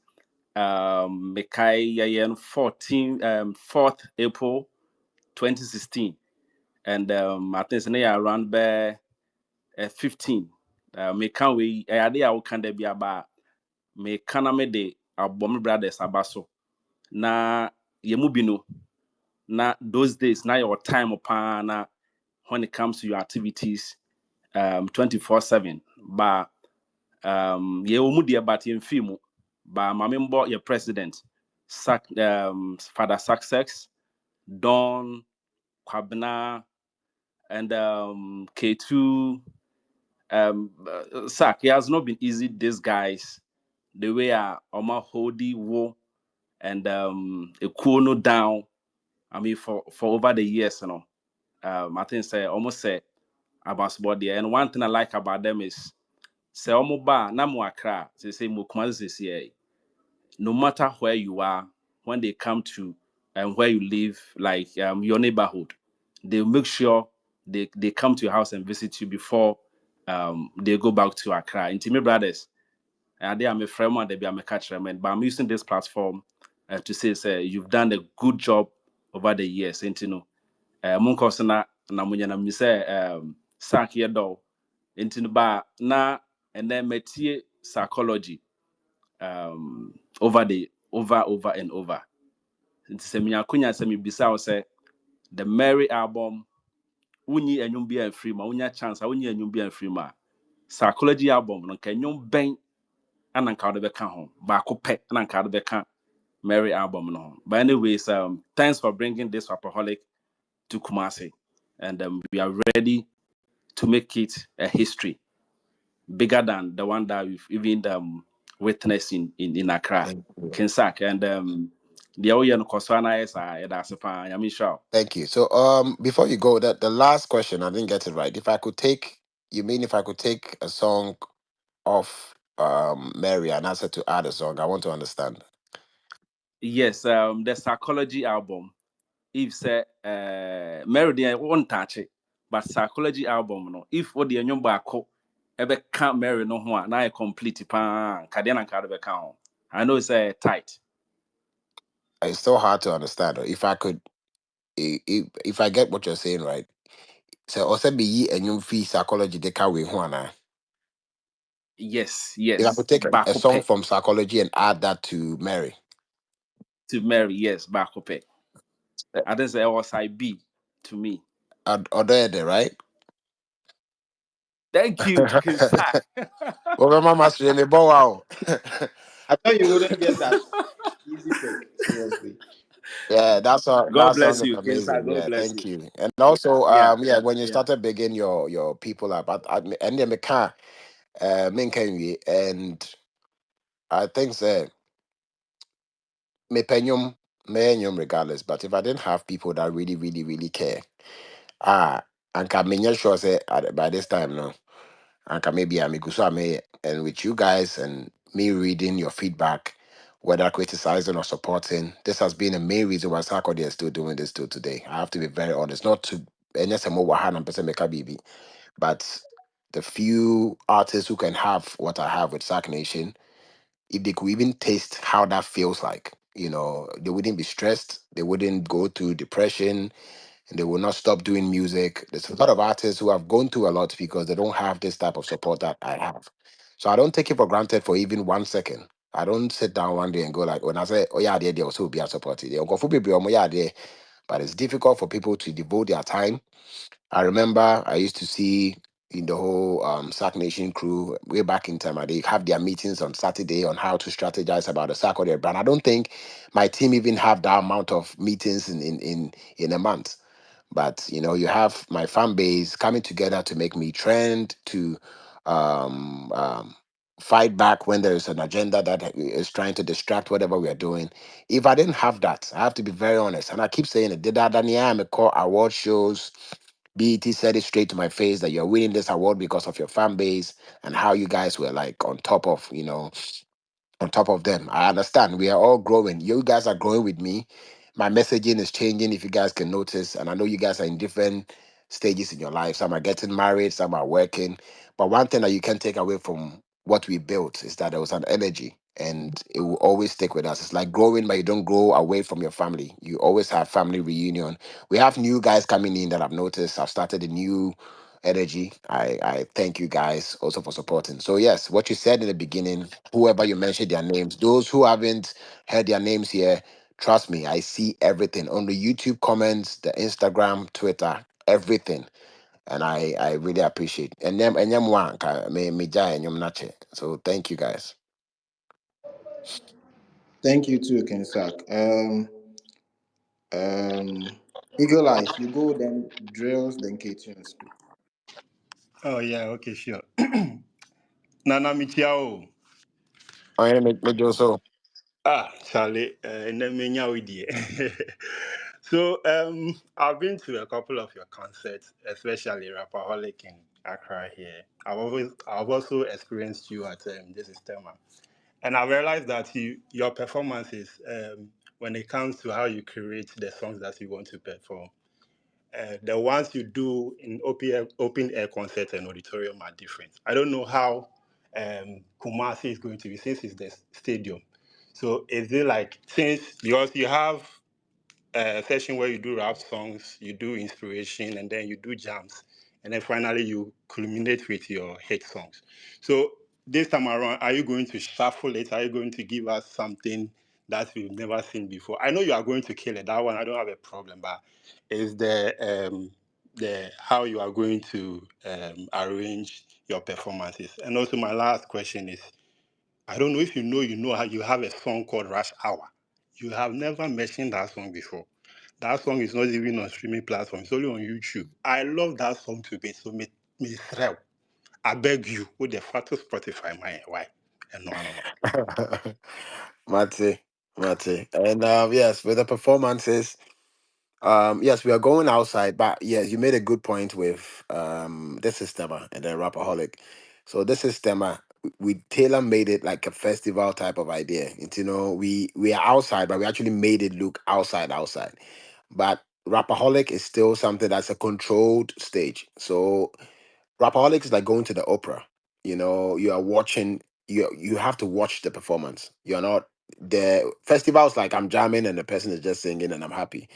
Mekai Yayen 4th April 2016. And I think it's near around by 15. Me can we ade a wo kan da bi aba me kana me de abom brothers abaso na ye mu bi no na those days na your time upon na when it comes to your activities 24/7 ba ye omu de but ye mfi ba mame mbo your president father success Don Kwabena and K2 Sark. It has not been easy, these guys the way Oma Hodi Wo and Ekuono down. I mean for over the years, I think say almost say about body. And one thing I like about them is say omo ba na mo akra say mo Kumasi say no matter where you are when they come to where you live like your neighborhood they make sure they come to your house and visit you before they go back to Accra. Intimate brothers and they are my friend and they be my catcher but I'm using this platform to say you've done a good job over the years and you know monko na munya na mi say Sark here do into ba na and then metie psychology over and over. Nti sɛ menya akonya sɛ mebisa wo sɛ the Mary album wonyi enwom bi amfiri ma wonya chance a wonyi enwom bi amfiri ma psychology album no ka enwom bɛn ana nka wode bɛka ho baako pɛ ana nka wode bɛka Mary album no ho. But anyways thanks for bringing this Rapperholic to Kumasi and we are ready to make it a history bigger than the one that we've even witnessed in Accra. Thank you. Kinsak and the Oya no Koswana is that's a fan. I mean, sure. Thank you. So before you go, that the last question I didn't get it right. If I could take you mean if I could take a song off Mary and ask her to add a song, I want to understand. Yes, the psychology album. If say Meridian won't touch it, but psychology album no. If what the new bako ebe can't marry no one, now I complete pan Kadian and Kadabe count. I know it's tight. It's so hard to understand. If I could if I get what you're saying right. So also be ye and you fee psychology they can we one. Yes, If I yes. could take a Bako song pe from psychology and add that to Mary. to marry, yes, bako pe. I didn't say was I be to me. Or right? Thank you, Kinsak. Well, my master me bow wow. I thought you wouldn't get that easy pick. Seriously. Yeah, that's all. God That bless song is you, Kinsak. amazing. God Yeah, bless thank you. you. And also, Yeah, yeah, when you yeah. started bigging your people up, and then me can main can we and I think that me penyum me regardless. But if I didn't have people that really, really, really care, and can me sure say by this time no. And can maybe I'm and with you guys and me reading your feedback, whether criticizing or supporting, this has been a main reason why Sarkodie is still doing this till today. I have to be very honest, not to and yes, I'm over 100% make a baby, but the few artists who can have what I have with Sark Nation, if they could even taste how that feels like, they wouldn't be stressed, they wouldn't go through depression, and they will not stop doing music. There's a lot of artists who have gone through a lot because they don't have this type of support that I have. So I don't take it for granted for even 1 second. I don't sit down one day and go like, when I say, oh yeah, they also be a support. But it's difficult for people to devote their time. I remember I used to see in the whole Sac Nation crew way back in time, they have their meetings on Saturday on how to strategize about the Sarkodie brand. I don't think my team even have that amount of meetings in a month. But you have my fan base coming together to make me trend, to um, um, fight back when there is an agenda that is trying to distract whatever we are doing. If I didn't have that, I have to be very honest, and I keep saying it. Did that Daniel call award shows? BET said it straight to my face that you're winning this award because of your fan base and how you guys were like on top of them. I understand we are all growing. You guys are growing with me. My messaging is changing, if you guys can notice. And I know you guys are in different stages in your life. Some are getting married, some are working. But one thing that you can take away from what we built is that there was an energy and it will always stick with us. It's like growing, but you don't grow away from your family. You always have family reunion. We have new guys coming in that I've noticed. I've started a new energy. I thank you guys also for supporting. So yes, what you said in the beginning, whoever you mentioned their names, those who haven't heard their names here, trust me, I see everything on the YouTube comments, the Instagram, Twitter, everything. And I really appreciate. And them one me jai and nache. So thank you guys. Thank you too, Kensak. Eagle Eyes, you go then drills, then K-Tunes. Oh yeah, okay, sure. Nana Michiao. Oh, yeah, me do so. Ah, Charlie, and then Menya Widie. So I've been to a couple of your concerts, especially Rapperholic in Accra here. I've also experienced you at this is Tema. And I realized that your performances, when it comes to how you create the songs that you want to perform, the ones you do in open air concerts and auditorium are different. I don't know how Kumasi is going to be since it's the stadium. So is it like since because you have a session where you do rap songs, you do inspiration, and then you do jams, and then finally you culminate with your hit songs. So this time around, are you going to shuffle it? Are you going to give us something that we've never seen before? I know you are going to kill it. That one I don't have a problem, but is the how you are going to arrange your performances? And also my last question is I don't know if you know how you have a song called Rush Hour. You have never mentioned that song before. That song is not even on streaming platforms, it's only on YouTube. I love that song to bits. So me thrill. I beg you, with the photo Spotify, my why? And no. Mate, Mate. And yes, with the performances, yes, we are going outside, but yes, you made a good point with this system and the Rapperholic. So this system, we tailor made it like a festival type of idea. It's, we are outside, but we actually made it look outside. But Rapperholic is still something that's a controlled stage. So Rapperholic is like going to the opera. You are watching. You have to watch the performance. You're not the festivals like I'm jamming and the person is just singing and I'm happy,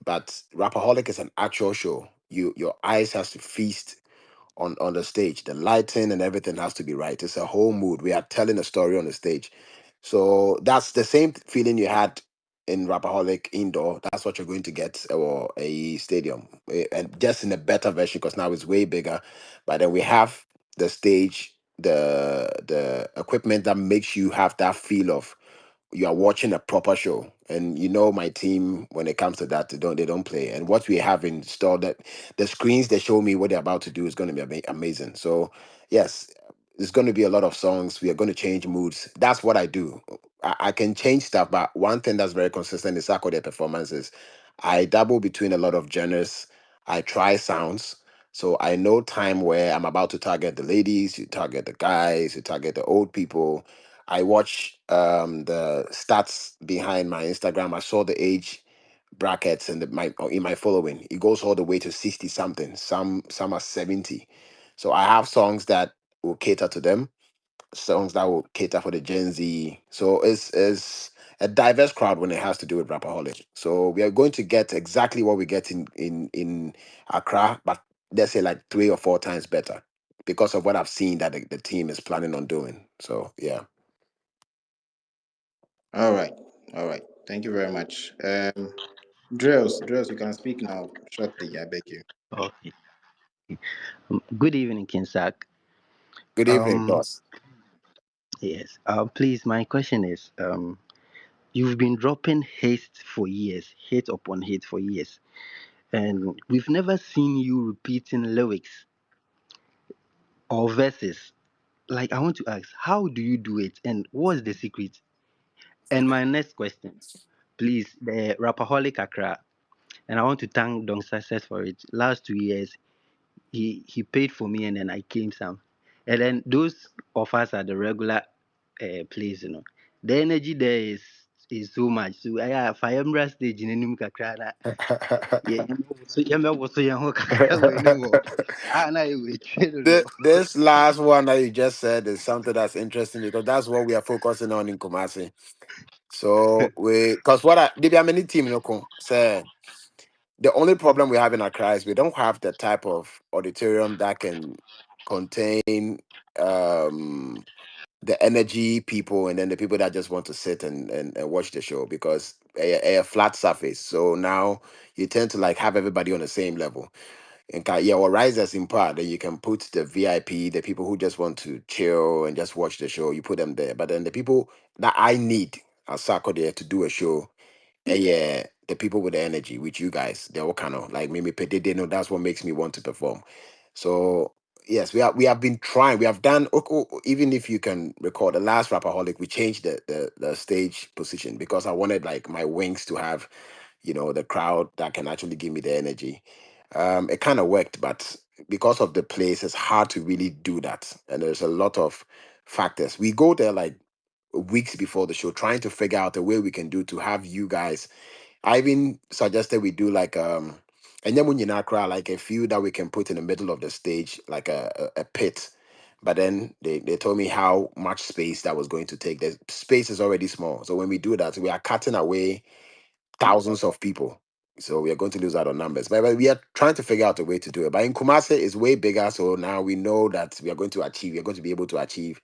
but Rapperholic is an actual show. Your eyes has to feast on the stage. The lighting and everything has to be right. It's a whole mood. We are telling a story on the stage. So that's the same feeling you had in Rapperholic indoor. That's what you're going to get or a stadium. And just in a better version because now it's way bigger. But then we have the stage, the equipment that makes you have that feel of you are watching a proper show. And my team, when it comes to that, they don't play. And what we have installed, that the screens they show me what they're about to do is going to be amazing. So yes, there's going to be a lot of songs. We are going to change moods. That's what I do. I can change stuff, but one thing that's very consistent is Sarkodie performances. I dabble between a lot of genres. I try sounds. So I know time where I'm about to target the ladies, you target the guys, you target the old people. I watch the stats behind my Instagram. I saw the age brackets and in my following. It goes all the way to 60 something. Some are 70. So I have songs that will cater to them, songs that will cater for the Gen Z. So it's a diverse crowd when it has to do with Rapperholic. So we are going to get exactly what we get in Accra, but let's say like 3 or 4 times better because of what I've seen that the team is planning on doing. So yeah. All right, all right. Thank you very much. Drills, you can speak now shortly. I beg you. Okay. Good evening, Kinsak. Good evening, Um, boss. yes. Please, my question is, you've been dropping hate upon hate for years, and we've never seen you repeating lyrics or verses. Like, I want to ask, how do you do it, and what's the secret? And my next question, please, the Rapperholic Accra, and I want to thank Don Success for it. Last 2 years, he paid for me, and then I came some, and then those of us at the regular place, the energy there is so much. So I have Fire stage in any kakra na yeah, so yeah, me was so young kakra we no more. Ah, na we trade no. This last one that you just said is something that's interesting because that's what we are focusing on in Kumasi. So because what I did, I many team say The only problem we have in Accra is we don't have the type of auditorium that can contain um the energy people and then the people that just want to sit and watch the show because a flat surface. So now you tend to like have everybody on the same level. And yeah, or risers in part, then you can put the VIP, the people who just want to chill and just watch the show, you put them there. But then the people that I need at Sarkodie to do a show, yeah, the people with the energy, which you guys, they're all kind of like maybe they know that's what makes me want to perform. So yes, we have been trying. We have done even if you can recall the last Rapperholic, we changed the stage position because I wanted like my wings to have, the crowd that can actually give me the energy. It kind of worked, but because of the place, it's hard to really do that. And there's a lot of factors. We go there like weeks before the show, trying to figure out a way we can do to have you guys. I even suggested we do like and then when you not cry, like a few that we can put in the middle of the stage, like a pit. But then they told me how much space that was going to take. The space is already small. So when we do that, we are cutting away thousands of people. So we are going to lose out on numbers. But we are trying to figure out a way to do it. But in Kumasi, it's way bigger. So now we know that we are going to be able to achieve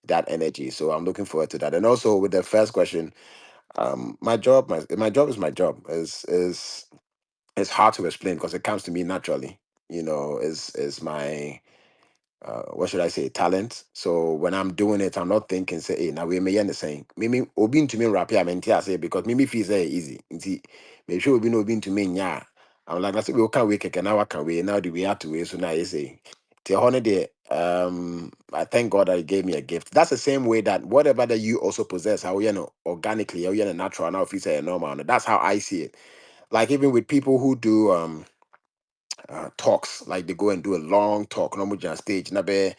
that energy. So I'm looking forward to that. And also with the first question, my job is my job. Is it's hard to explain because it comes to me naturally. Is my what should I say, talent. So when I'm doing it, I'm not thinking, say, hey, now we may the same. Mimi, obi to me rap here, I say, because Mimi feels very easy. See, make sure we know obi to me, yeah. I'm like, I said, we can't wait, and now I can wait. Now do we have to wait? So now you say, the holiday, I thank God that He gave me a gift. That's the same way that whatever that you also possess, how organically, how natural, now if you say normal, that's how I see it. Like even with people who do talks, like they go and do a long talk, no more on stage, na be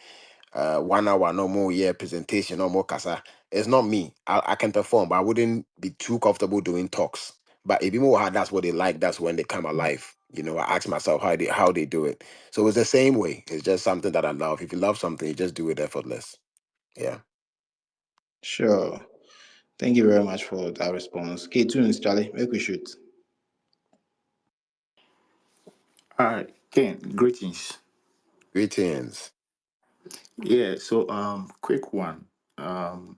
1 hour, no more, yeah, presentation, no more casa. It's not me. I can perform, but I wouldn't be too comfortable doing talks. But if people had that's what they like, that's when they come alive. I ask myself how they do it. So it's the same way. It's just something that I love. If you love something, you just do it effortless. Yeah. Sure. Thank you very much for that response. K2 Charlie, make we shoot. All right, Ken, greetings. Greetings. Yeah, so quick one. The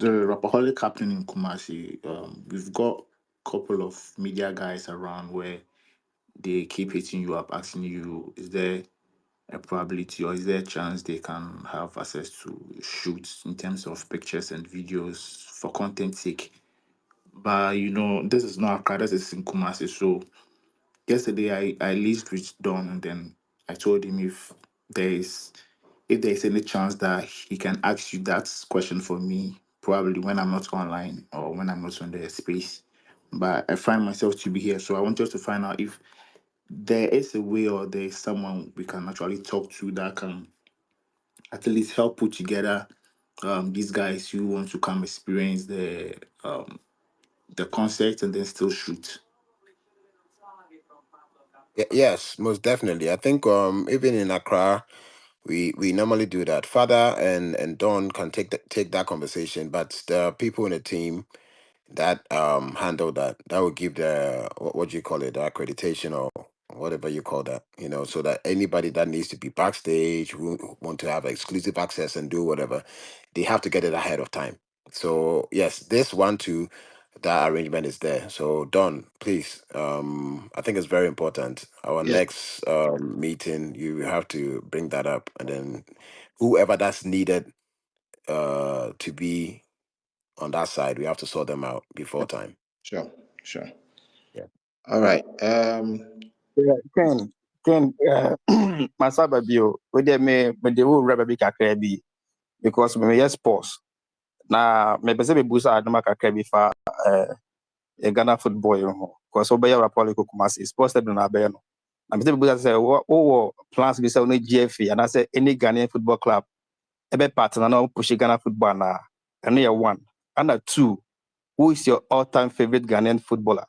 Rapperholic happening in Kumasi, we've got a couple of media guys around where they keep hitting you up, asking you, is there a probability or is there a chance they can have access to shoots in terms of pictures and videos for content sake? But this is not Accra, this is in Kumasi, so yesterday I liaised with Don and then I told him if there is any chance that he can ask you that question for me, probably when I'm not online or when I'm not on the space. But I find myself to be here. So I want us to find out if there is a way or there is someone we can actually talk to that can at least help put together these guys who want to come experience the concert and then still shoot. Yes, most definitely. I think even in Accra, we normally do that. Father and Don can take that conversation, but the people in the team that handle that will give the what do you call it, the accreditation or whatever you call that, so that anybody that needs to be backstage who want to have exclusive access and do whatever, they have to get it ahead of time. So yes, this one too, that arrangement is there. So Don, please, I think it's very important. Our Yes, next meeting, you have to bring that up, and then whoever that's needed to be on that side, we have to sort them out before time. sure, sure. Yeah. All right. Yeah, Ken, masaba bio. We dey me dey wo raba bi kakra bi because me yes sports. Na me pese be busa adoma kakra bi fa Ghana football yo ho. Because obey Rapoli ko Kumasi sports do na be no. Na me say be busa say wo plans bi say no GFA and I say any Ghanaian football club ebe partner na push Ghana football na. And you one. And two, who is your all-time favorite Ghanaian footballer?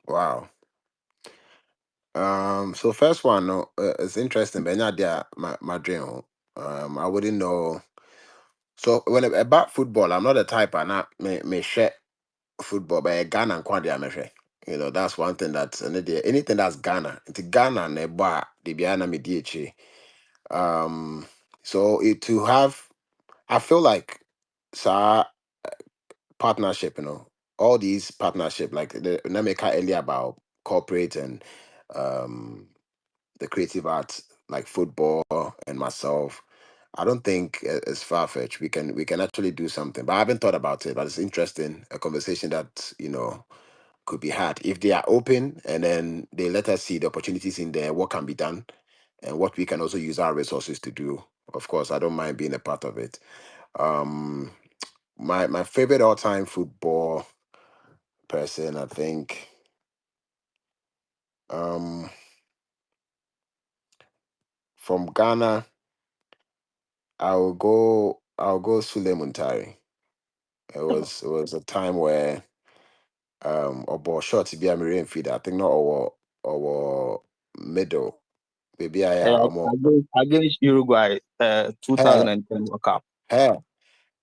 Wow. So first one, no, it's interesting, but not there, my dream. I wouldn't know. So when about football, I'm not the type, and not me share football, but Ghana and Kwadi, I'm share. That's one thing that's anything that's Ghana. It's Ghana neba the Biana Medici. So it to have I feel like sa partnership, all these partnership, like the Nameka earlier about corporate and um the creative arts, like football and myself. I don't think it's far fetched. We can actually do something, but I haven't thought about it. But it's interesting, a conversation that could be had if they are open, and then they let us see the opportunities in there, what can be done, and what we can also use our resources to do. Of course, I don't mind being a part of it. Um, my favorite all time football person, I think. Um, from Ghana, I'll go Sule Muntari. It was a time where Obo short to be a Marian feeder. I think not our middle. Maybe I almost Against Uruguay, 2010 World Cup. hey.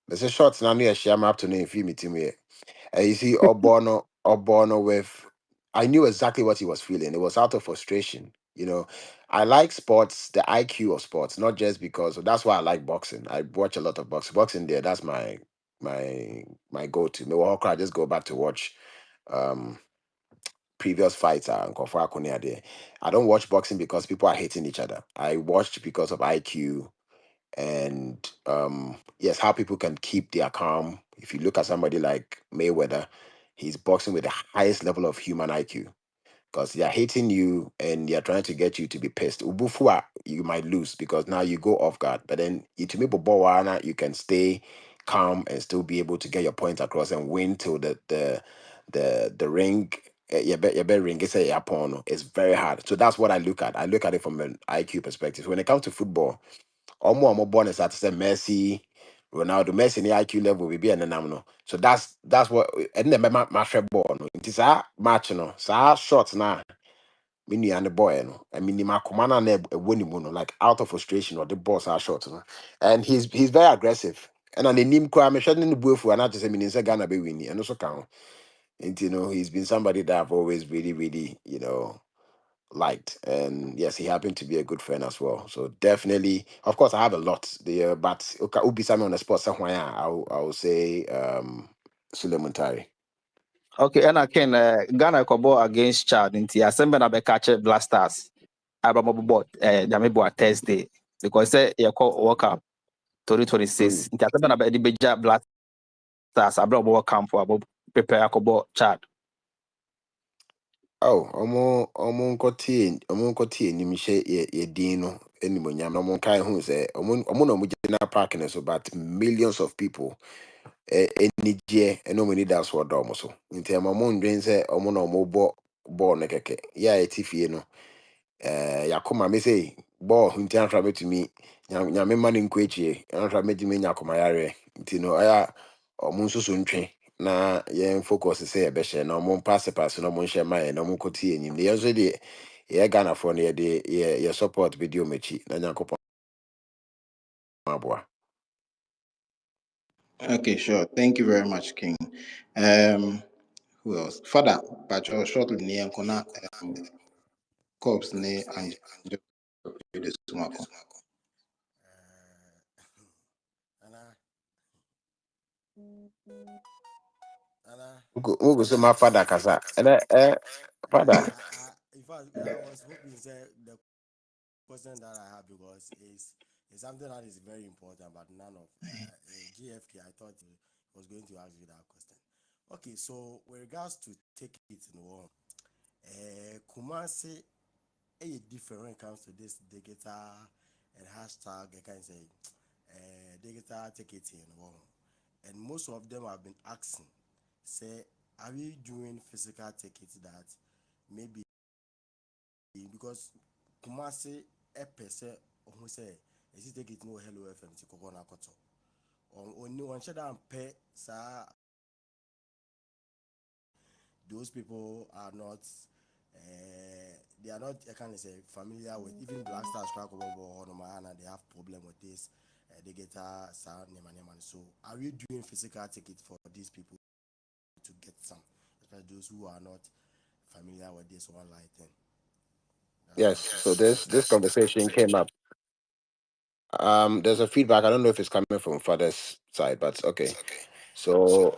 There's a short now near Sham up to name me team here. And you see Obono with I knew exactly what he was feeling. It was out of frustration. I like sports, the IQ of sports, not just because that's why I like boxing. I watch a lot of boxing. Boxing there, that's my go-to. No I just go back to watch um previous fights and there. I don't watch boxing because people are hating each other. I watched because of IQ and yes, how people can keep their calm. If you look at somebody like Mayweather, he's boxing with the highest level of human IQ because they're hating you and they're trying to get you to be pissed. Ubufua, you might lose because now you go off guard. But then you can stay calm and still be able to get your point across and win till the ring. Your bet ring is a upon. It's very hard. So that's what I look at. I look at it from an IQ perspective. When it comes to football, more bonus at say Messi, Ronaldo, Messi the IQ level will be an no. So that's what and then my share ball no. It is a match no. So shots na me and the boy no. I mean my commander na winning no like out of frustration or the boss are shot no. And he's very aggressive. And on the name kwa me shot in the bufu and I just say me say Ghana be winning and also count. And he's been somebody that I've always really, really, liked. And yes, he happened to be a good friend as well. So definitely, of course, I have a lot there, but Ubi Sami on the spot somewhere, I will say Suleiman Tari. Okay, and again, Ghana Kobo against Chad in the assembly na catch Blasters. Abramo Jamaica Thursday because say you call World Cup 2026. In the assembly na the Beja Blasters Abramo World Cup for about prepare Kobo Chad. Oh, omo nkotie ni mishe ye dino animonyam no mon kai hu say omo no mo gina park ne so but millions of people enije eno mo need us for dom so nti omo ndwen say omo no mo bo ne keke ya etifie no yakoma me say ball nti anhra betumi nyame ma ne nko echie anhra medimi nyakoma yare nti no aya omo nsusu ntwe na yen focus say e be hye na omo pass no mo nhye ma na omo koti enyim ne yeso de ye Ghana for ne ye support video mechi na nyankopon aboa. Okay, sure. Thank you very much, King. Who else? Father, but shortly near Kona corps ne and the Sumako. Anna, Ugo so my father kasa father. in fact, I was hoping say the question that I have because it's something that is very important, but none of GFK. I thought he was going to ask you that question. Okay, so with regards to take it in one, Kumasi is different when it comes to this digital and hashtag. I can say digital take it in one, and most of them have been asking, say, are we doing physical tickets that maybe because Kumasi a person who say is it take it no hello FM to Kokona Koto on only one shut down pay sa those people are not they are not I can say familiar with even Black Stars crack over or no they have problem with this they get sound name so are we doing physical tickets for these people to get some especially those who are not familiar with this online thing. Yes. So this conversation came up. There's a feedback. I don't know if it's coming from father's side, but okay. So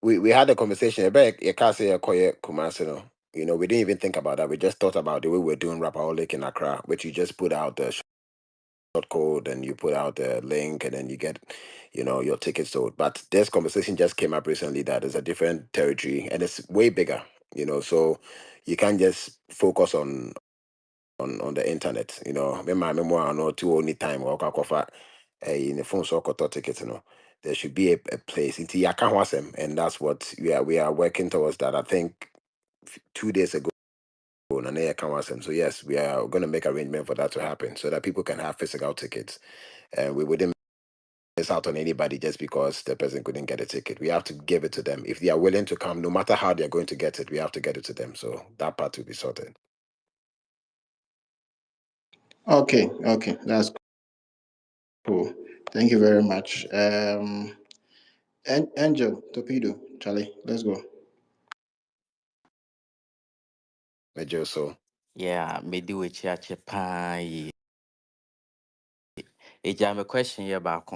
we had a conversation. You can't say a Kumasi, no. We didn't even think about that. We just thought about the way we're doing Rapperholic in Accra, which you just put out the short code and you put out the link and then you get, your tickets sold. But this conversation just came up recently that it's a different territory and it's way bigger, so you can't just focus on the internet. Me my memoir no too only time or kakofa in the phone so tickets, there should be a place into Yakahwasem, and that's what we are working towards that. I think 2 days ago. So yes, we are going to make arrangement for that to happen so that people can have physical tickets, and we wouldn't miss out on anybody just because the person couldn't get a ticket. We have to give it to them. If they are willing to come, no matter how they're going to get it, we have to get it to them. So that part will be sorted. Okay, that's cool. Thank you very much. Angel, Torpedo, Charlie, let's go. Major, so Yeah, maybe we chat pie. A jam question here back.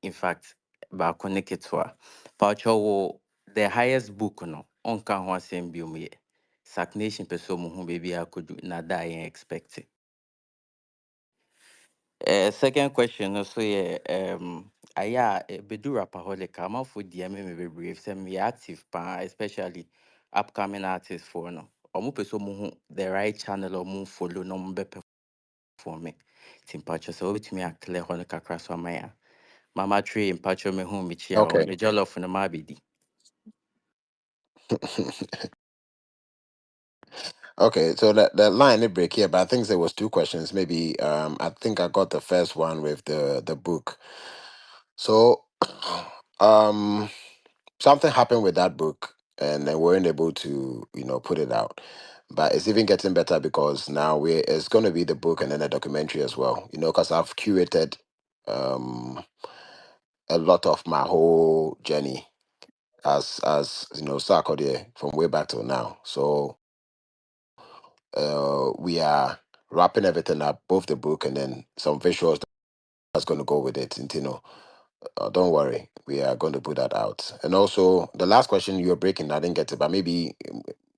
In fact, back on Nikitwa. Pacho, the highest book no on can one same be me. Sark Nation person who baby I could do not die expecting. Second question also yeah aya bedu Rapperholic am for DM me be brave say me active pa especially upcoming artists for no omo person who the right channel or mo follow no mo be for me timpacho so betimi akle ho no kakra so amaya mama tree mpacho me hu me chia o okay. me jollof no ma bedi. Okay, so the line did break here, but I think there was two questions. Maybe I think I got the first one with the book. So um something happened with that book and then we weren't able to put it out, but it's even getting better because now it's going to be the book and then a documentary as well, because I've curated a lot of my whole journey as Sarkodie from way back till now. So we are wrapping everything up, both the book and then some visuals that's going to go with it, and don't worry, we are going to put that out. And also, the last question you were breaking, I didn't get it, but maybe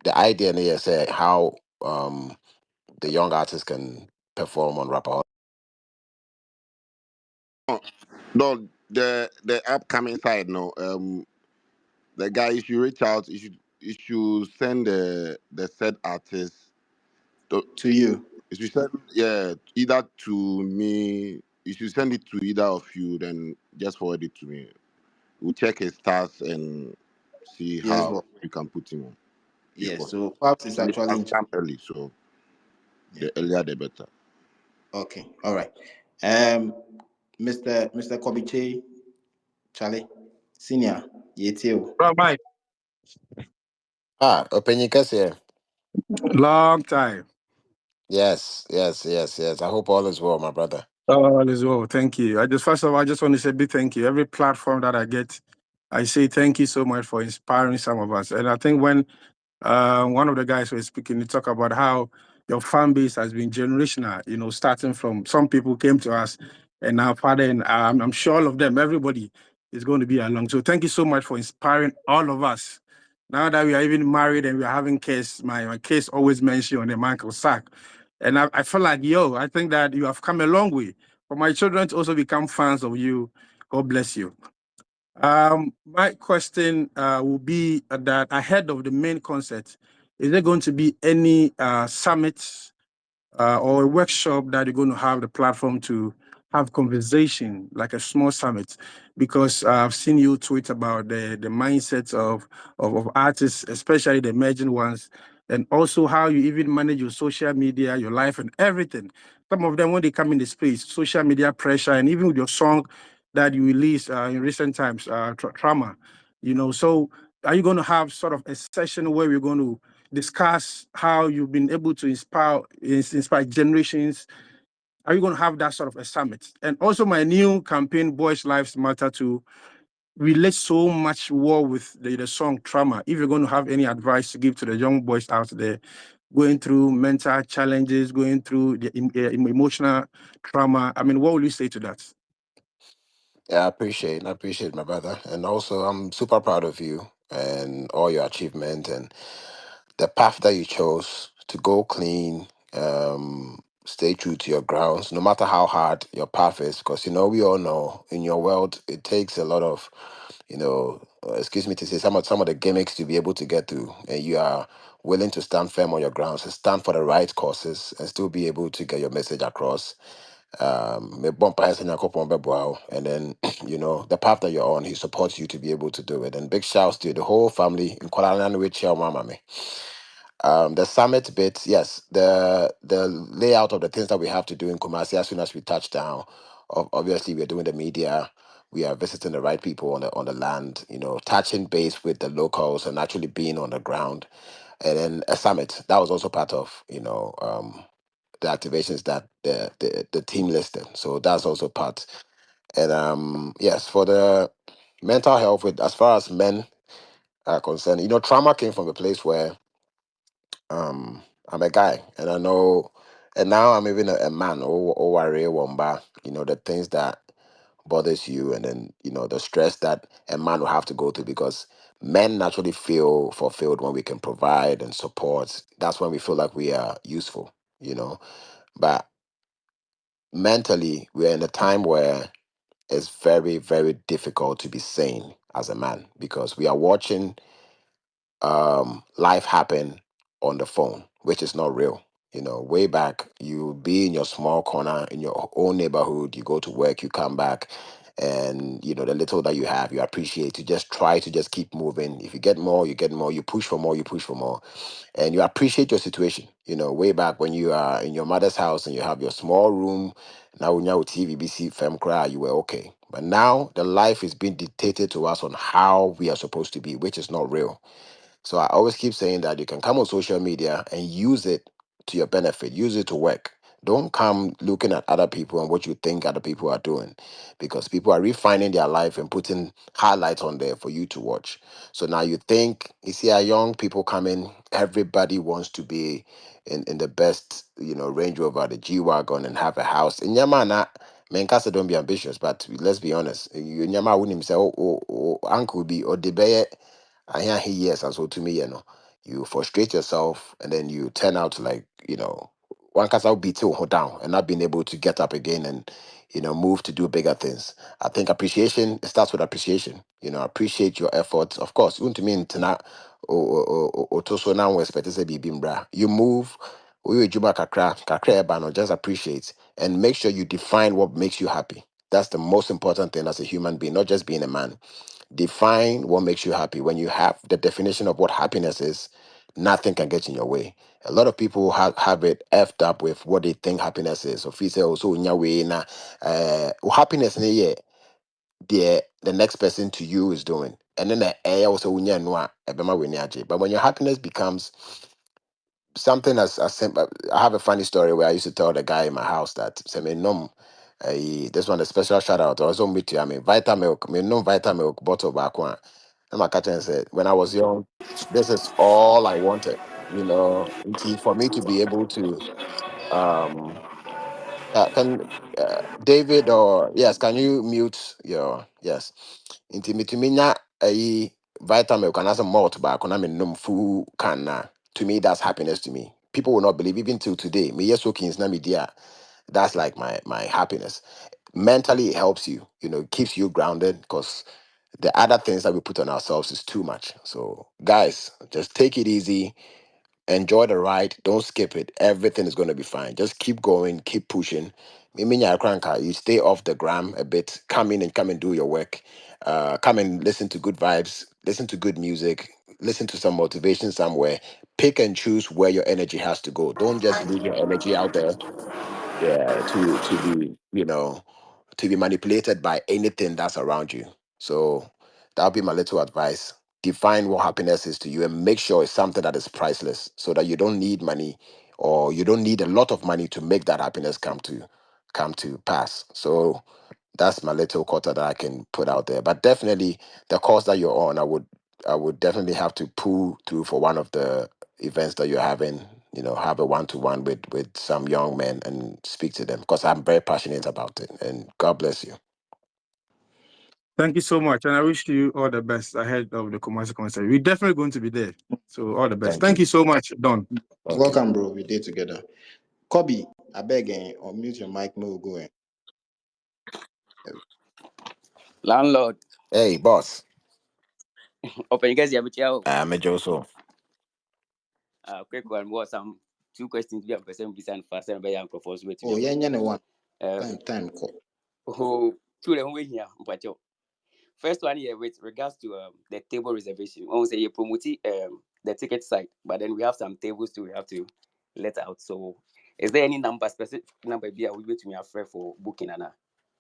the idea in here say how the young artists can perform on Rapperholic. No, the upcoming side, no. The guy, you should reach out. You should send the said artist. To you. You should send, yeah, either to me. You should send it to either of you. Then just forward it to me. We'll check his stats and see Yes, how but you can put him on. If yes. possible. So Pops is And it actually in must charge. come early, so Yeah. the earlier the better. Okay. All right. Um, Mr. Kobiche, Charlie, Senior, Yetio. Right. Opinion here. Long time. Yes. I hope all is well, my brother. All is well. Thank you. First of all, I just want to say a big thank you. Every platform that I get, I say thank you so much for inspiring some of us. And I think when one of the guys was speaking, he talked about how your fan base has been generational, starting from some people came to us and now father, and I'm sure all of them, everybody is going to be along. So thank you so much for inspiring all of us. Now that we are even married and we are having kids, my kids always mention on the man called Sark. And I feel like, I think that you have come a long way. For my children to also become fans of you, God bless you. My question will be that ahead of the main concert, is there going to be any summits or a workshop that you're going to have the platform to have conversation, like a small summit? Because I've seen you tweet about the mindsets of artists, especially the emerging ones, and also how you even manage your social media, your life, and everything. Some of them, when they come in the space, social media pressure, and even with your song that you released in recent times, Trauma, so are you going to have sort of a session where we're going to discuss how you've been able to inspire generations? Are you going to have that sort of a summit? And also my new campaign, Boys Lives Matter Too, relates so much well with the song Trauma. If you're going to have any advice to give to the young boys out there going through mental challenges, going through the emotional trauma, I mean, what will you say to that? Yeah, I appreciate my brother, and also I'm super proud of you and all your achievement and the path that you chose to go clean, stay true to your grounds, no matter how hard your path is. Because we all know in your world it takes a lot of, excuse me to say, some of the gimmicks to be able to get through, and you are willing to stand firm on your grounds and stand for the right causes and still be able to get your message across. Me bump past and and then the path that you're on, he supports you to be able to do it. And big shouts to the whole family in Kuala Lumpur with your mama me. The summit bit, yes, the layout of the things that we have to do in Kumasi as soon as we touch down. Obviously, we are doing the media. We are visiting the right people on the land. Touching base with the locals and actually being on the ground. And then a summit that was also part of the activations that the team listed. So that's also part. And yes, for the mental health, with as far as men are concerned, trauma came from a place where I'm a guy, and I know, and now I'm even a man. Oh, worry, wamba. The things that bothers you, and then the stress that a man will have to go through because men naturally feel fulfilled when we can provide and support. That's when we feel like we are useful. But mentally, we're in a time where it's very, very difficult to be sane as a man because we are watching life happen on the phone, which is not real. Way back, you be in your small corner in your own neighborhood, you go to work, you come back, and the little that you have, you appreciate. You just try to just keep moving. If you get more, you get more. You push for more, you push for more, and you appreciate your situation. Way back when you are in your mother's house and you have your small room, now when you're with TV, BC, Fem cry, you were okay. But now the life is being dictated to us on how we are supposed to be, which is not real. So I always keep saying that you can come on social media and use it to your benefit, use it to work. Don't come looking at other people and what you think other people are doing because people are refining their life and putting highlights on there for you to watch. So now you see our young people coming, everybody wants to be in the best, Range Rover, the G Wagon, and have a house. In Yamana, men cast don't be ambitious, but let's be honest. You Yama wouldn't say, uncle be or debate. I hear he yes, and so to me, you frustrate yourself, and then you turn out like one case I'll beat you down and not being able to get up again and move to do bigger things. I think appreciation it starts with appreciation. Appreciate your efforts. Of course, you want to mean to not or to so now expect to say be bimbra. You move. We juba kakra eba no, just appreciate and make sure you define what makes you happy. That's the most important thing as a human being, not just being a man. Define what makes you happy. When you have the definition of what happiness is, nothing can get in your way. A lot of people have it effed up with what they think happiness is. So if you say, "Oh, so in your way na happiness in a year, the next person to you is doing," and then the air also unya noa ebema we ni aje. But when your happiness becomes something as simple. I have a funny story where I used to tell the guy in my house that say me num this one a special shout out. I was on meet you. I mean Vitamilk, me num Vitamilk bottle back one. And my catcher said, when I was young, this is all I wanted. For me to be able to um can David or yes, can you mute your yes? Intimitumina a vitamin can as a malt back when I'm in num full can to me that's happiness to me. People will not believe even till today. Me yes okay na media. That's like my happiness. Mentally it helps you, keeps you grounded because the other things that we put on ourselves is too much. So guys, just take it easy. Enjoy the ride. Don't skip it. Everything is going to be fine. Just keep going. Keep pushing. Miminya Kranka, you stay off the gram a bit. Come in and come and do your work. Come and listen to good vibes. Listen to good music. Listen to some motivation somewhere. Pick and choose where your energy has to go. Don't just leave your energy out there. Yeah, to be to be manipulated by anything that's around you. So that'll be my little advice. Define what happiness is to you and make sure it's something that is priceless so that you don't need money or you don't need a lot of money to make that happiness come to pass. So that's my little quota that I can put out there. But definitely the course that you're on, I would definitely have to pull through for one of the events that you're having, have a one-to-one with some young men and speak to them, because I'm very passionate about it. And God bless you. Thank you so much, and I wish you all the best ahead of the Kumasi concert. We're definitely going to be there, so all the best. Thank you so much, Don. Thank you. Welcome, bro. We did together. Kobe, I beg you, unmute your mic, no go in. Landlord, Hey, boss. open you guys have a I'm a Joso. quick one was some 2 questions we have percent and fast and by young proposed with Oh, yeah, yeah, no one. um Time call. who two them way here but first one here with regards to the table reservation. When we say you promote the ticket site, but then we have some tables too we have to let out. So is there any specific number be we wait to me afraid for booking Anna?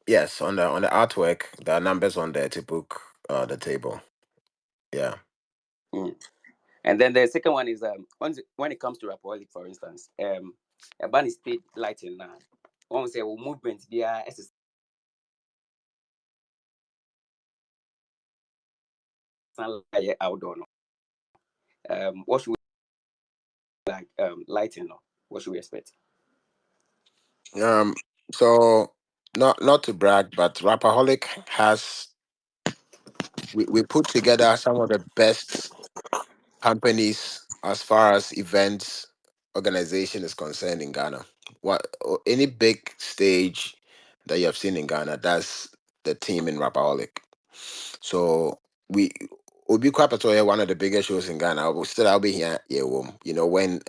Yes, on the artwork, there are numbers on there to book the table. Yeah. Mm. And then the second one is when it comes to Rapperholic, for instance, a band is stage lighting now. When we say movement, they are outdoor. What should we like lighting? No? What should we expect? So not to brag, but Rapperholic has we put together some of the best companies as far as events organization is concerned in Ghana. Any big stage that you have seen in Ghana, that's the team in Rapperholic. So we Obi Kwapato, one of the biggest shows in Ghana. I'll be here. Yeah, when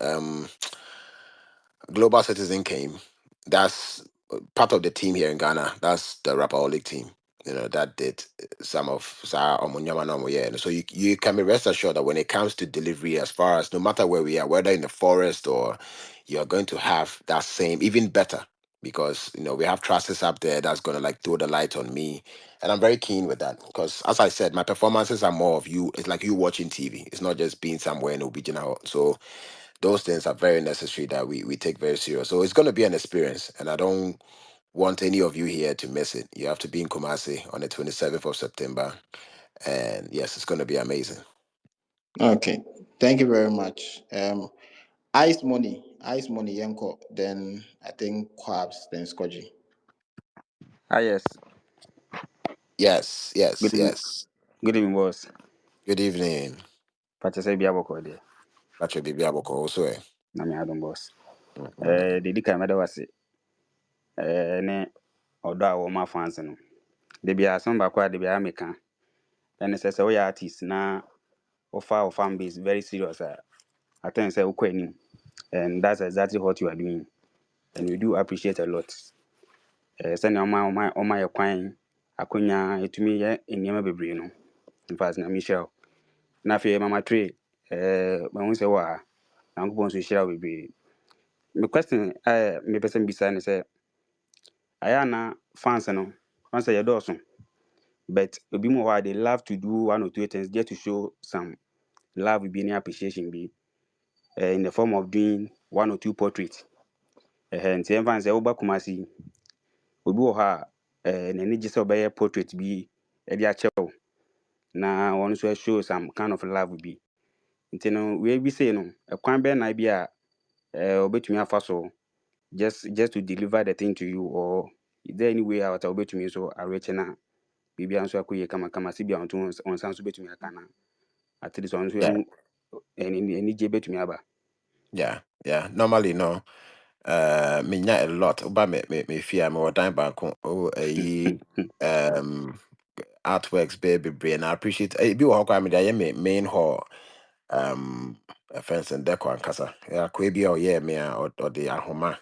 Global Citizen came, that's part of the team here in Ghana. That's the Rapperholic team. That did some of Sa Omunyama no Omo, yeah. So you can be rest assured that when it comes to delivery, as far as no matter where we are, whether in the forest or you're going to have that same, even better, because we have trusses up there that's gonna like throw the light on me. And I'm very keen with that because, as I said, my performances are more of you. It's like you watching TV. It's not just being somewhere in Obijina. So those things are very necessary that we take very serious. So it's going to be an experience, and I don't want any of you here to miss it. You have to be in Kumasi on the 27th of September, and yes, it's going to be amazing. Okay. Thank you very much. Ice money, Yanko. Then I think Quabs, then Scotchy. Yes. Yes, yes, Good evening. yes. Good evening, boss. Good evening. Pacha say biabo there. Patrick Bibiaboko also. Na me adom boss. Mhm. Didi ka meda wase. Ne odo a wo ma fans no. De bia some ba kwa de bia meka. And say we artist na offer fan base very serious. I think say ukweni. And that's exactly what you are doing. And we do appreciate a lot. Send my kwan akonya etumi ye enema bebre no. In fact na Michelle. Na fe mama tree ma hu say wa na ngobon so share bebre. My question me person bisa ne say ayana fans no fans say dosun but obi mo why they love to do one or two things just to show some love be any appreciation be in the form of doing one or two portraits and say fans say oba Kumasi obi wo ha na ni gise obey portrait bi e dia chew na one so show some kind of love be nti no we be say no ekwan be na bi a obetumi afa so just to deliver the thing to you, or is there any way out to me so I reach na bibi anso akoye kama si bia on san so betumi aka na at least on so Yeah, any je betumi aba. yeah. Normally, no. Me nya a lot. But me fear me or time back. Oh, artworks, baby, and I appreciate. Be what I mean. I am main hall. Offense and deco and casa. Yeah, Quabia or yeah, me or the Ahoma.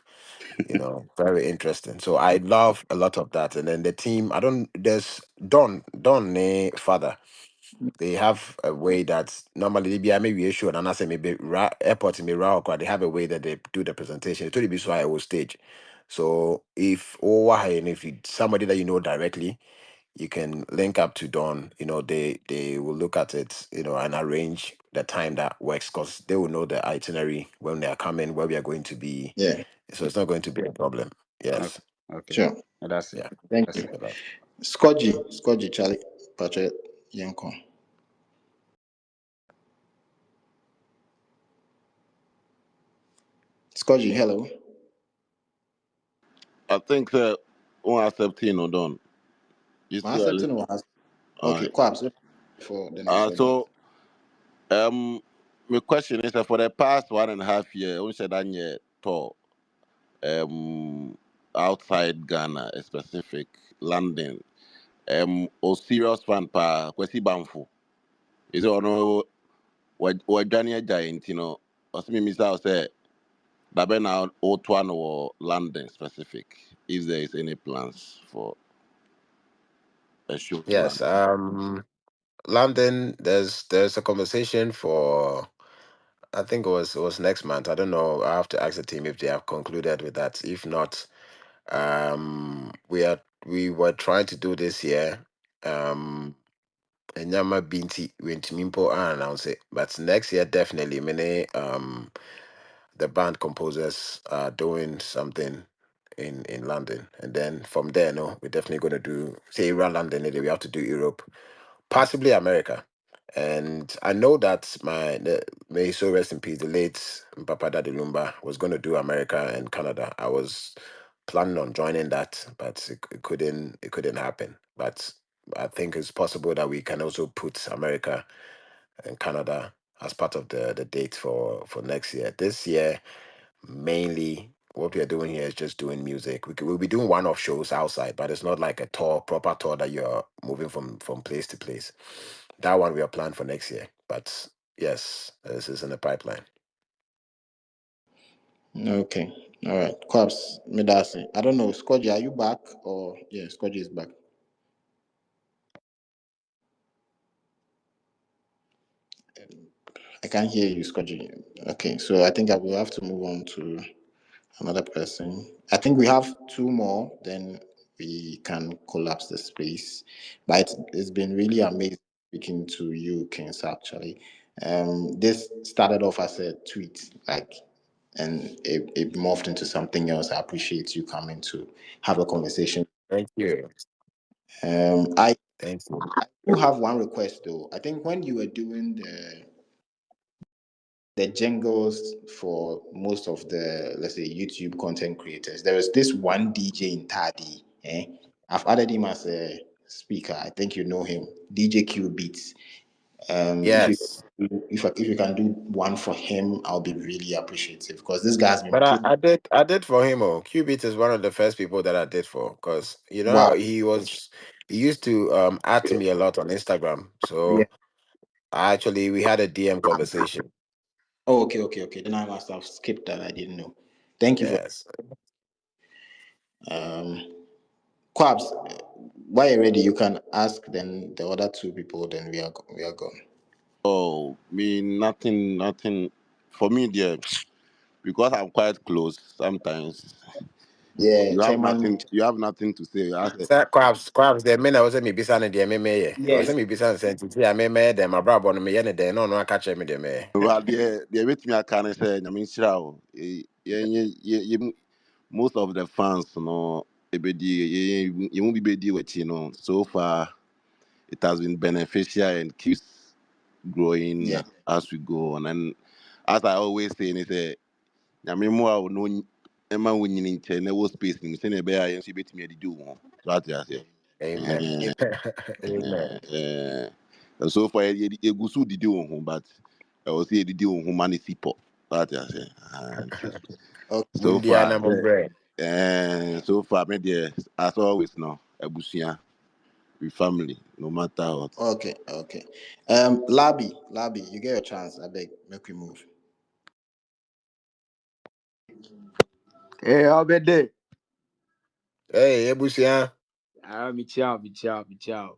Very interesting. So I love a lot of that. And then the team, there's Don, father. They have a way that normally they be maybe a show and I say maybe airport in Mirror, they have a way that they do the presentation. It totally be so I will stage. So if somebody that you know directly, you can link up to Dawn. They will look at it, and arrange the time that works because they will know the itinerary when they are coming, where we are going to be. Yeah. So it's not going to be a problem. Okay. Yes. Okay. Sure. That's it. Yeah. Thank That's you. it. Scotchy, Charlie, Patrick Yanko. Scotchy, hello. I think 117 or done. It's My too early. something was All okay. right. Quabs for the next one. So my question is for the past 1.5 years, we said that year tour outside Ghana, a specific London. O serious fan pa kwesi banfo. Is it or no? What Johnny Giant, or some misa say that be now O1 or London specific. If there is any plans for a show in Yes. London. London. There's a conversation for. I think it was next month. I don't know. I have to ask the team if they have concluded with that. If not, we were trying to do this year. Enyama Binti Wintimimpo announce it. But next year definitely many the band composers are doing something in London. And then from there, no, we're definitely gonna do say around London, maybe we have to do Europe, possibly America. And I know that may he so rest in peace, the late Papa Daddy Lumba was going to do America and Canada. I was planning on joining that, but it couldn't happen. But I think it's possible that we can also put America and Canada as part of the date for next year. This year, mainly what we are doing here is just doing music. We'll be doing one-off shows outside, but it's not like a tour, proper tour that you're moving from place to place. That one we are planning for next year. But yes, this is in the pipeline. Okay. All right. Quabs, Medasi. I don't know. Scotchy, are you back? Or yeah, Scotchy is back. I can't hear you, Scotchy. Okay, so I think I will have to move on to another person. I think we have two more, then we can collapse the space. But it's been really amazing speaking to you, Kings, actually. This started off as a tweet, like, and it morphed into something else. I appreciate you coming to have a conversation. Thank you. I Thank you. do have one request though. I think when you were doing the jingles for most of the, let's say, YouTube content creators, there was this one DJ in Tadi. I've added him as a speaker. I think you know him, DJ Q Beats. If you Yes. if you can do one for him, I'll be really appreciative because this guy has been But I, putting. I did I did for him. Oh, Qubit is one of the first people that I did for because Wow. he used to add to me a lot on Instagram. Yeah. So we had a DM conversation. Oh, okay. Then I must have skipped that. I didn't know. Thank you for Yes. um Quabs. While you're ready, you can ask then the other two people. Then we are gone. Oh, me nothing. For me, dear, because I'm quite close. Sometimes Yeah, you have Chairman. nothing. You have nothing to say. I say, Sir, crabs. The men I was me bisa ne de me me. I was Yes. me bisa senti. I me them my brabo no me ye ne de no no catch me de me. well, the wait me I can say. I mean, sure. Most of the fans, you won't be bedi with So far, it has been beneficial and keeps growing Yeah. as we go on. And as I always say, and say, I mean, more no Emma winning in chair, no space, and send a bear and she bet me to do one. So that's it. Amen. Amen. So far, you go so did you, but I was here to do humanity people. That's it. Okay. So Mundia far, na mombre. maybe as always, no, Abusia, with family, no matter what. Okay. Labby, you get your chance. I beg, make we move. I'll be there. Hey, Ebusia. Me chow, me chow, me chow.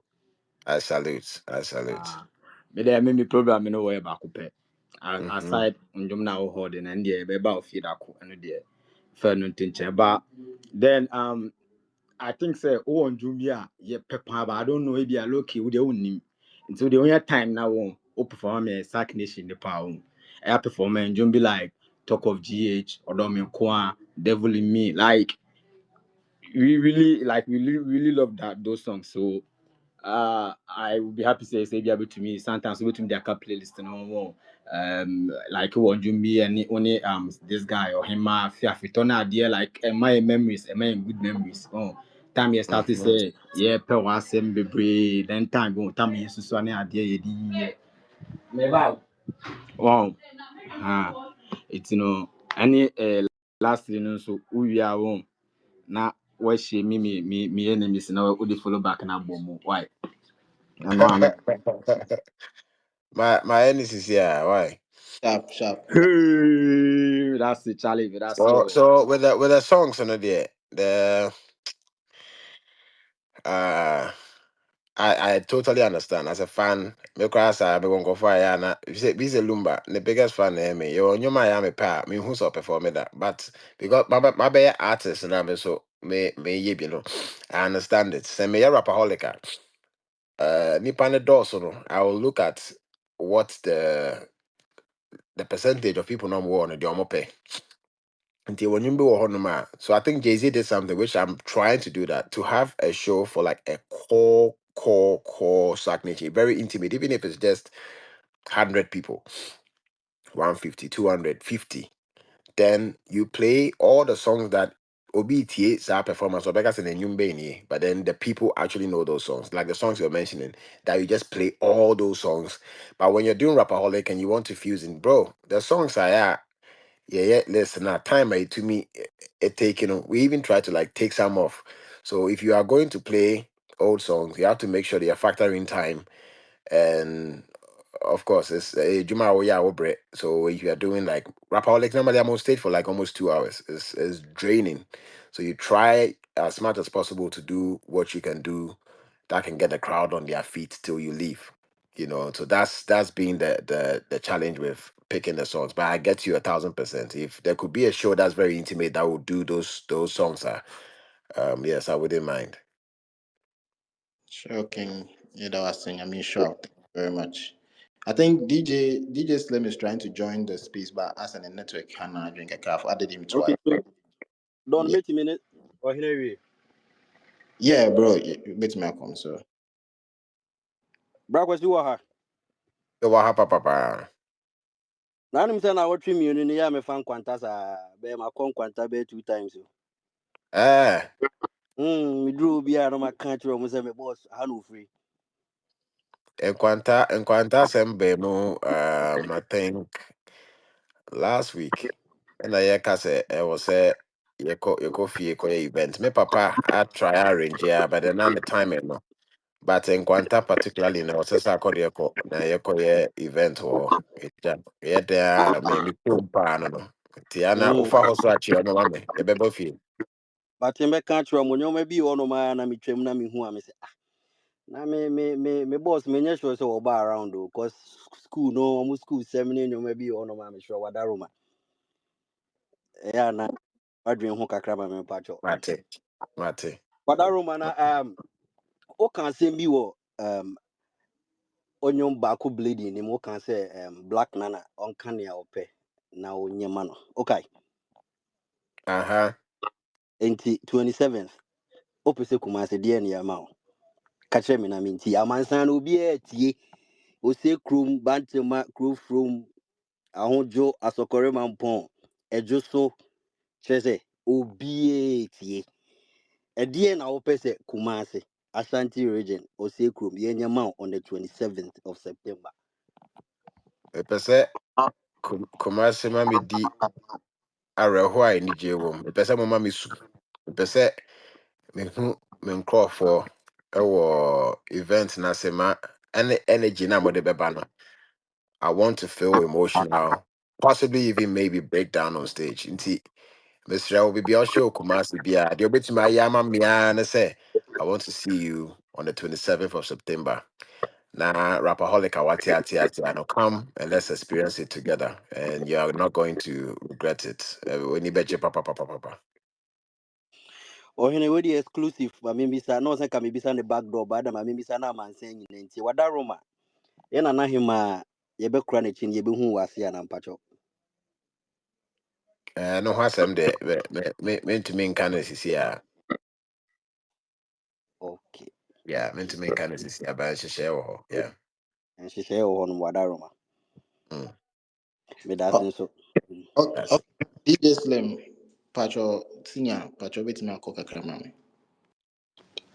I salute. I salute. Me there, me program me no way back up. Mm-hmm. Aside ndom na wo holding and there be about feed ako and there. Fair no tinche. But then I think say oh on Jumia ye pepper, but I don't know if you are lucky with your own. Until the only time now won't perform a Sark Nation the power. I perform and be like talk of GH or Domin Kwa, Devil in Me. Like we really love those songs. So I would be happy to say be able to me sometimes we to their playlist and like one me and only this guy or him Fiafitona dear like my memories my good memories. Oh, time you start to say yeah per was be then time go time you so any idea ye wow it's any last so we are home na what me enemies now would follow back na bomb why I know I'm my enemies is here. Why? Sharp, sharp. hey, that's the challenge. That's all. So with the songs on the uh I totally understand. As a fan, me cross I be go for ya na. If say Lumba, the biggest fan me. You on your Miami pa me who's up perform that. But because my be artist and I'm so me you know. I understand it. Say me a rapperholic. Nipa ne dɔɔso no, I will look at what the percentage of people no more on the omo pay. Until when you be so I think Jay-Z did something which I'm trying to do, that to have a show for like a core Sark Nation, very intimate, even if it's just 100 people, 150, 250. Then you play all the songs that OBTA sa performance or beggars in a new, but then the people actually know those songs, like the songs you're mentioning, that you just play all those songs. But when you're doing Rapperholic and you want to fuse in, bro, the songs are listen, now time to me it take, we even try to like take some off. So if you are going to play old songs, you have to make sure that you're factoring time. And of course it's a Juma Obre. So if you are doing like Rapperholic, normally I'm on stage for like almost 2 hours. It's draining. So you try as much as possible to do what you can do that can get the crowd on their feet till you leave. So that's been the challenge with picking the songs. But I get you 1,000%. If there could be a show that's very intimate that would do those songs, yes, I wouldn't mind. Shocking. Yeah, that was saying. I mean, sure. Thank you very much. I think DJ Slim is trying to join the space, but as an network, can I drink a coffee? Added him to Okay, our. so don't Yeah, make minute or here. yeah, bro. Bet me come so. Bra was you are. So what happened, papa? Now I'm saying I watch me in the me fan quantas be my con quanta be 2 times. Eh, Me drew be a no my country almost say me boss hanu free. Enquanta Sembemo, I think last week. And I say I was say you go fee event. Me papa I try arrange, yeah, but then I'm the timing no. But in Quanta particularly no, so Sarkodie na event or yeah there me kumpa no. Tiana ufa hoso achi ono mame e bebo fee. But in my country mo nyoma bi ono ma na me twam na me hu am say na me boss me nya sure say oba around o cause school no almost school seminar nyoma bi ono ma me sure wadaroma. Yeah na adwen ho kakra ma me pacho. Mate. Wadaroma na o kan sem bi wo onion baako bleeding ni mo kan say black nana on kan ya ope na onyema no. Okay. Uh-huh. Enti 27th opese kuma se de na ya ma o. Ka kire me na me nti amansan no obi e tie o se krom bantema kro from ahojo asokore mampon ejo so kire se obi e tie e de na opese kuma se Ashanti region o se krom ye nyama on the 27th of September. E pese Kumasi mami di areho a ni je wo. E pese mo mami su. E pese me hu me nkrofo ewo event na sema any energy na mo de beba no. I want to feel emotional, possibly even maybe break down on stage. Nti Mr. will be show Kumasi bia. The obeti my yama mia na say I want to see you on the 27th of September. Nah, Rapperholic awati ati ati. I know come and let's experience it together. And you're not going to regret it. When you bet your papa papa papa. O hene we the exclusive ma me bisa no say ka me bisa ne backdoor ba da ma me bisa na mansan nyina nti wadaroma ye na hima ye be kura ne chin ye be hu wase ya na mpacho. No hasem de me to me can see. Okay. Yeah, meant to make kind of see about share. Yeah. And she say oh no wadaroma. Mm. Me that's Oh, so. That's okay. DJ Slim, Pacho, Senior, Pacho, wait me, Coca Cramame.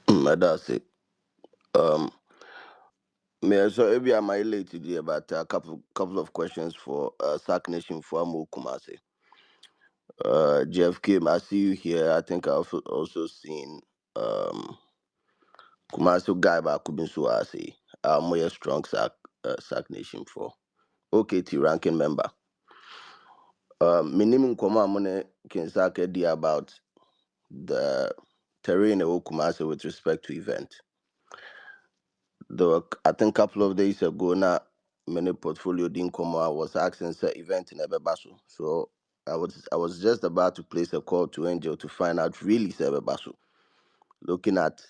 That's it. Um, so maybe I might late today about a couple of questions for Sark Nation for Amu Kumasi. Jeff Kim, I see you here. I think I've also seen um Kumasi guy back Kubinsu Asi. More strong Sark Nation for OKT ranking member. Minimum Koma Mone Kinsaka about the terrain of Kumasi with respect to event. Though I think a couple of days ago now, many portfolio didn't come out. I was asking say event in Ebebasu. So I was just about to place a call to Angel to find out really say Ebebasu. Looking at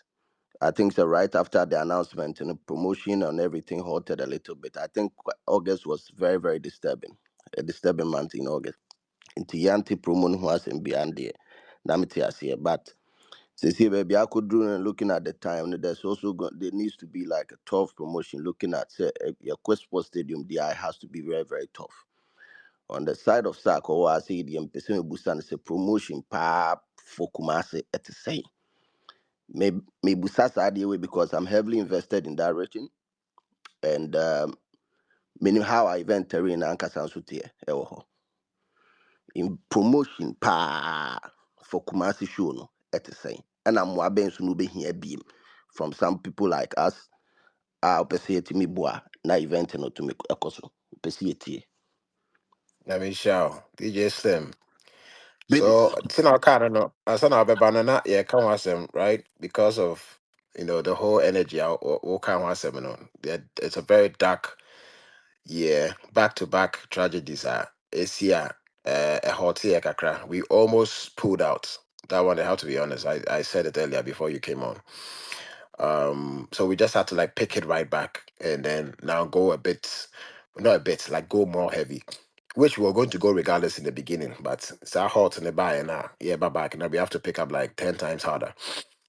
I think so right after the announcement and the promotion and everything halted a little bit. I think August was very, very disturbing. A disturbing month in August. Into Yanti promo who has beyond there. Namity as here. But see, baby, I could do and looking at the time. There's also there needs to be like a tough promotion. Looking at say your Quest Sports Stadium, DI has to be very very tough. On the side of Sark, I see the person Busan is a promotion pa for Kumasi at the same. Maybe Busasa idea way because I'm heavily invested in that region and meaning how I event terrain and Kasansutie in promotion pa for Kumasi show no at the same. And I'm waben so no be here beam from some people like us. Pese yɛtumi boa na event no tumi ɛkɔ so pese yɛtie let me show DJ Slim. business. So it's not kind of no. I said no, banana. Yeah, come on, some right because of the whole energy. All kind of some. It's a very dark year. Back to back tragedies. It's here. A hot year, kakra. We almost pulled out. That one, I have to be honest. I said it earlier before you came on. So we just had to like pick it right back and then now go a bit, not a bit, like go more heavy, which we were going to go regardless in the beginning, but it's our hot in the buy and now, yeah, back, and now we have to pick up like 10 times harder.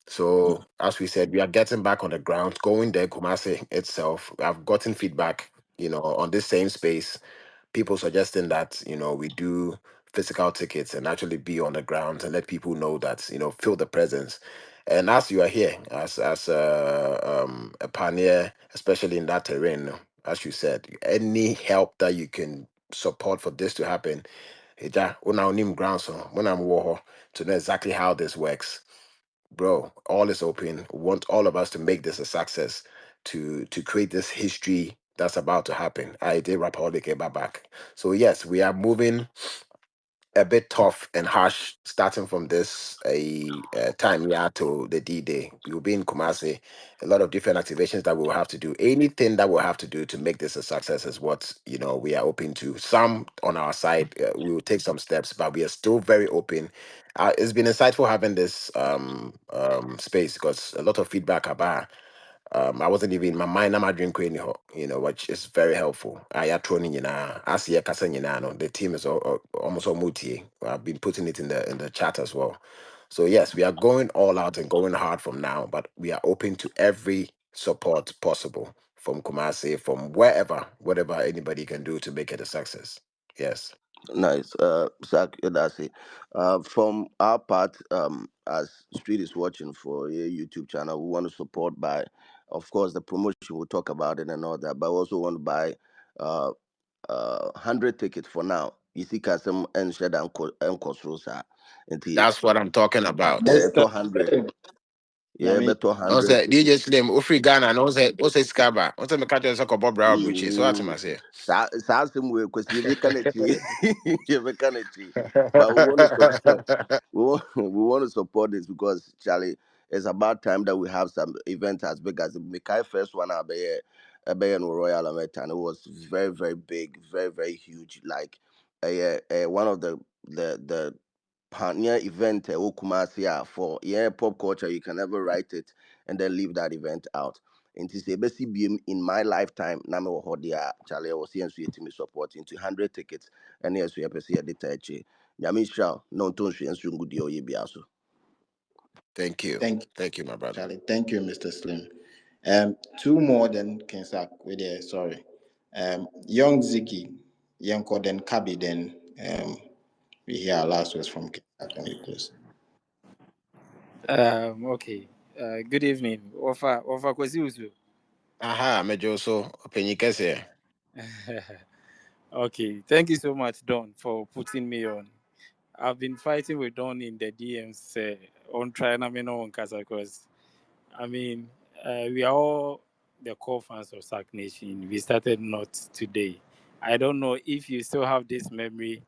So as we said, we are getting back on the ground, going there, Kumasi itself. I've gotten feedback, on this same space, people suggesting that we do physical tickets and actually be on the ground and let people know that feel the presence. And as you are here as a pioneer, especially in that terrain, as you said, any help that you can support for this to happen, when I'm ground so when I'm war to know exactly how this works, bro, all is open. We want all of us to make this a success, to create this history that's about to happen. I did Rapperholic back. So yes, we are moving a bit tough and harsh starting from this time to the D-Day. We will be in Kumasi, a lot of different activations that we will have to do. Anything that we'll have to do to make this a success is what we are open to. Some on our side, we will take some steps, but we are still very open. It's been insightful having this space because a lot of feedback about I wasn't even in my mind. I'm drink which is very helpful. I had training as no, the team is almost all multi. I've been putting it in the chat as well. So yes, we are going all out and going hard from now, but we are open to every support possible from Kumasi, from whatever anybody can do to make it a success. Yes. Nice. Zach, that's it. From our part, as Street is watching for your YouTube channel, we want to support by, of course, the promotion. We'll talk about it and all that, but we also want to buy 100 tickets for now. You see, Kasem and Shed and Kosrosa. And That's what I'm talking about. yeah, That's better 100. Yeah, Nyame. better No 100 say tickets. DJ Slim, Ofri Ghana, no say Skaba. What's the catch of Bob Brown Bucci? So what am I say? Saa asɛm wei kwasi yɛbɛka no akyi yɛbɛka no akyi but we want to support we want to support this because Charlie, it's about time that we have some events as big as the Mekai first one ɛbɛyɛ no Royal America, and it was very very big, very very huge, like one of the pioneer event Kumasi for pop culture. You can never write it and then leave that event out. Nti sɛ yɛbɛsi biem in my lifetime na mewɔ hɔ deɛ a Charlie ɛwɔ sɛ yɛn nso yɛtumi support into 100 tickets ɛne yɛn nso yɛpɛ sɛ yɛde ta akyire. Nyame nhyira wo na ɔntɔ nsu yɛn nso ngu deɛ ɔyɛ biara so. Thank you. Thank Thank you, my brother. Charlie. Thank you, Mr. Slim. Two more than Kensak. Wait there, sorry. Young Ziggy, Yanko, then Kabi, then we hear our last words from Kensak and we close. Okay. Good evening. Ofa Kwesi Usu. Aha, Major, so opinion kese. Okay. Thank you so much, Don, for putting me on. I've been fighting with Don in the DMs on trying to on Casa because I mean we are all the core fans of Sark Nation. We started not today. I don't know if you still have this memory.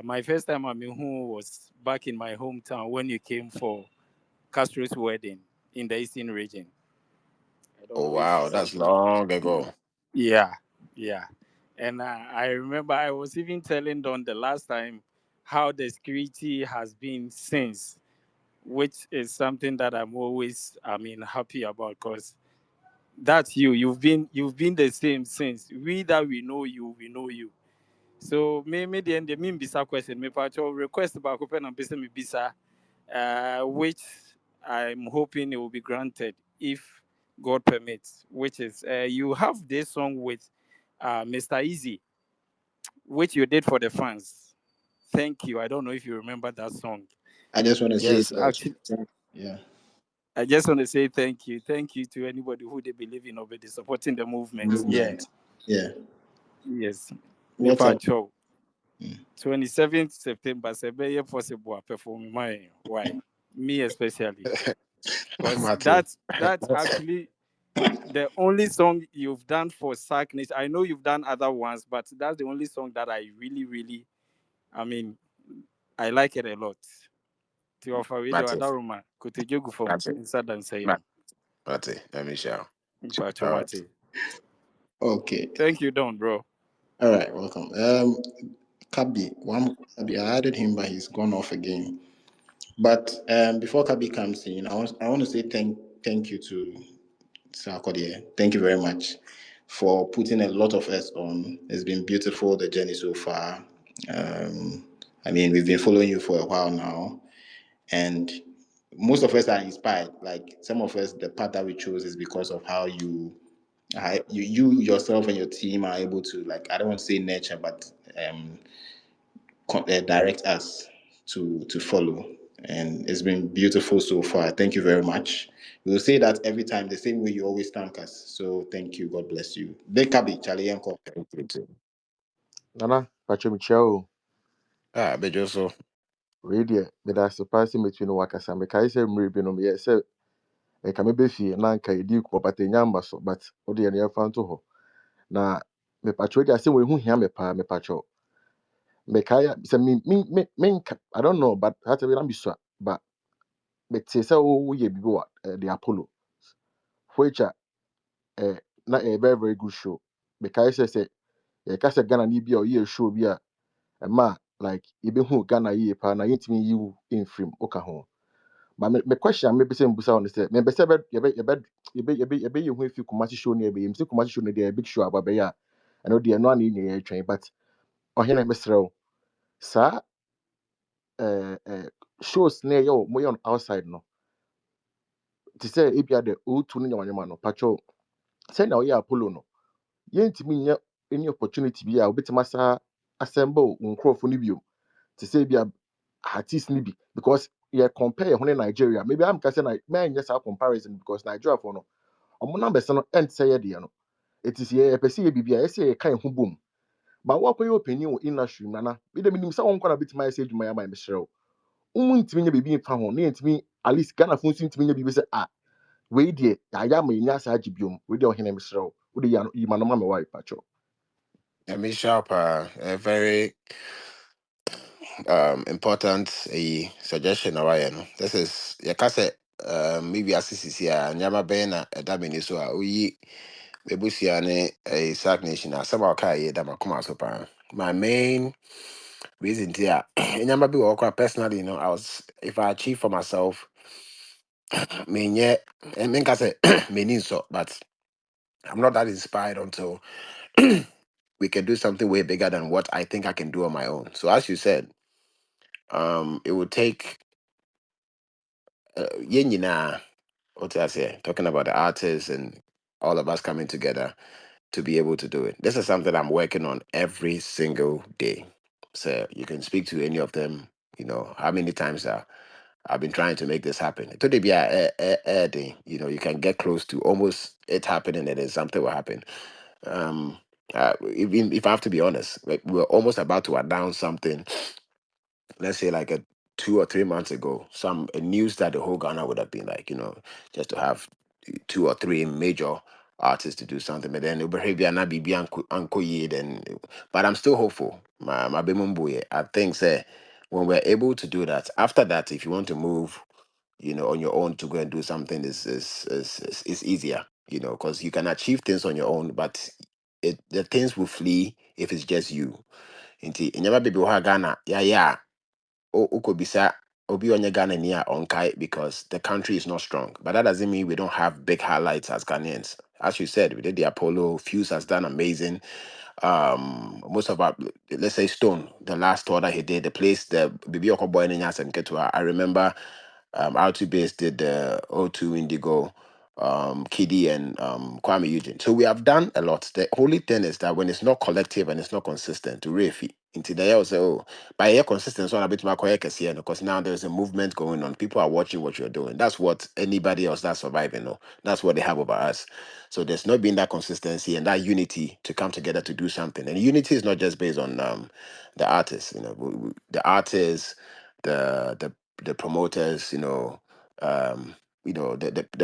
My first time I mean who was back in my hometown when you came for Castro's wedding in the Eastern region. I don't Oh know if you wow, still. that's long ago. Yeah, yeah. And I remember I was even telling Don the last time how the security has been since, which is something that I'm always, I mean, happy about because that's you. You've been the same since. We that we know you, we know you. So me the end the mean bisa question me pacho request about open and bisa me bisa which I'm hoping it will be granted if God permits, which is you have this song with Mr. Easy, which you did for the fans. Thank you. I don't know if you remember that song. I just want to say, Yes, actually, yeah, I just want to say thank you. Thank you to anybody who they believe in already supporting the movement. Yeah, movement. Yeah. yes. Me What a pacho 27th September, Sebe possible perform my why me especially because Mate. that's actually the only song you've done for Sark Nation. I know you've done other ones, but that's the only song that I really, really, I mean, I like it a lot. To offer video, Mate. Adaruma, Kutujogu from Mate. inside and say, Mate. Let me show. All right. Mate. okay. Thank you, Don, bro. All right, welcome. Kabi, I added him, but he's gone off again. But before Kabi comes in, I want to say thank you to Sarkodie. Thank you very much for putting a lot of us on. It's been beautiful, the journey so far. I mean, we've been following you for a while now, and most of us are inspired. Like some of us, the path that we chose is because of how you yourself and your team are able to, like, I don't want to say nurture, but direct us to follow. And it's been beautiful so far. Thank you very much. We'll say that every time, the same way you always thank us. So thank you. God bless you. Bekabi, Charlie Yanko. Thank you too. Nana, Pacho Michel, Ah, Major, so radio, me da surprise me between Wakasa, me kai say maybe no me say, e ka me be fie na nka edi ko batenya mba so, but o de ne fan to ho. Na me Pacho dia say we hu hia me pa me Pacho. Me kai say I don't know, but how to be ambisua, but me say say o ye bibi wa the Apollo. Which na a very very good show. Me kai say e ka say Ghana ni bi o ye show bi a ma like ebehu Ghana ye pa na yetimi yi in film oka ho. But me question maybe say mbusa on say me be say be you who fi Kumasi show ne be you say Kumasi show ne dey big show about be ya I know dey no an ye twen but ohene me srew sa shows ne yo mo on outside no to say e bia the o2 no nyawanyama no pacho say na o ya Apollo no yentimi nya any opportunity bi a obetima sa assemble nkrofo ni bio to say bia artist ni bi because you compare when Nigeria maybe I'm saying like man yes comparison because Nigeria for no omo numbers no end say ye no it is ye person ye bibia say ye kan ho bom but what your opinion in industry nana be dem nim say won kwara bit my say dwuma ya my mesrew ntimi nya bibi fa ho na ntimi at least Ghana fun ntimi nya bibi say we die ya ma nya sa agibiom we die ohene mesrew we dey yi ma no ma me wife pacho let me show a very important suggestion of no. This is your cassette maybe assisi a nyama ben na da mini so a oyi bebusia ne a Sark Nation a sama ka ye da makoma so pa. My main reason here nyama bi wo kwa personally I was if I achieve for myself me nye and men ka say me ni so but I'm not that inspired until we can do something way bigger than what I think I can do on my own. So as you said, it would take yɛn nyinaa, what I say, talking about the artists and all of us coming together to be able to do it. This is something I'm working on every single day. So you can speak to any of them, how many times I've been trying to make this happen. Today be a day, you can get close to almost it happening and then something will happen. Um, even if I have to be honest, like we're almost about to announce something, let's say like a 2 or 3 months ago, some news that the whole Ghana would have been like, just to have 2 or 3 major artists to do something. But then behavior not be uncle then, but I'm still hopeful. My bemumbuye. I think say when we're able to do that, after that, if you want to move, on your own to go and do something is easier, because you can achieve things on your own, but the things will flee if it's just you. Inti, never be Ghana, yeah, ukobisa obi onye Ghana ni a onkai because the country is not strong. But that doesn't mean we don't have big highlights as Ghanaians. As you said, we did the Apollo. Fuse has done amazing. Most of our, let's say Stone, the last tour that he did, the place, the Bibi Okoboy and Ketua. I remember R2 Base did the O2 Indigo, Kiddy and Kwame Eugene. So we have done a lot. The only thing is that when it's not collective and it's not consistent, to refi into the year say, oh, by your consistency on a bit more because now there's a movement going on. People are watching what you're doing. That's what anybody else that's surviving, no, that's what they have over us. So there's not been that consistency and that unity to come together to do something. And unity is not just based on the artists, the artists, the promoters, the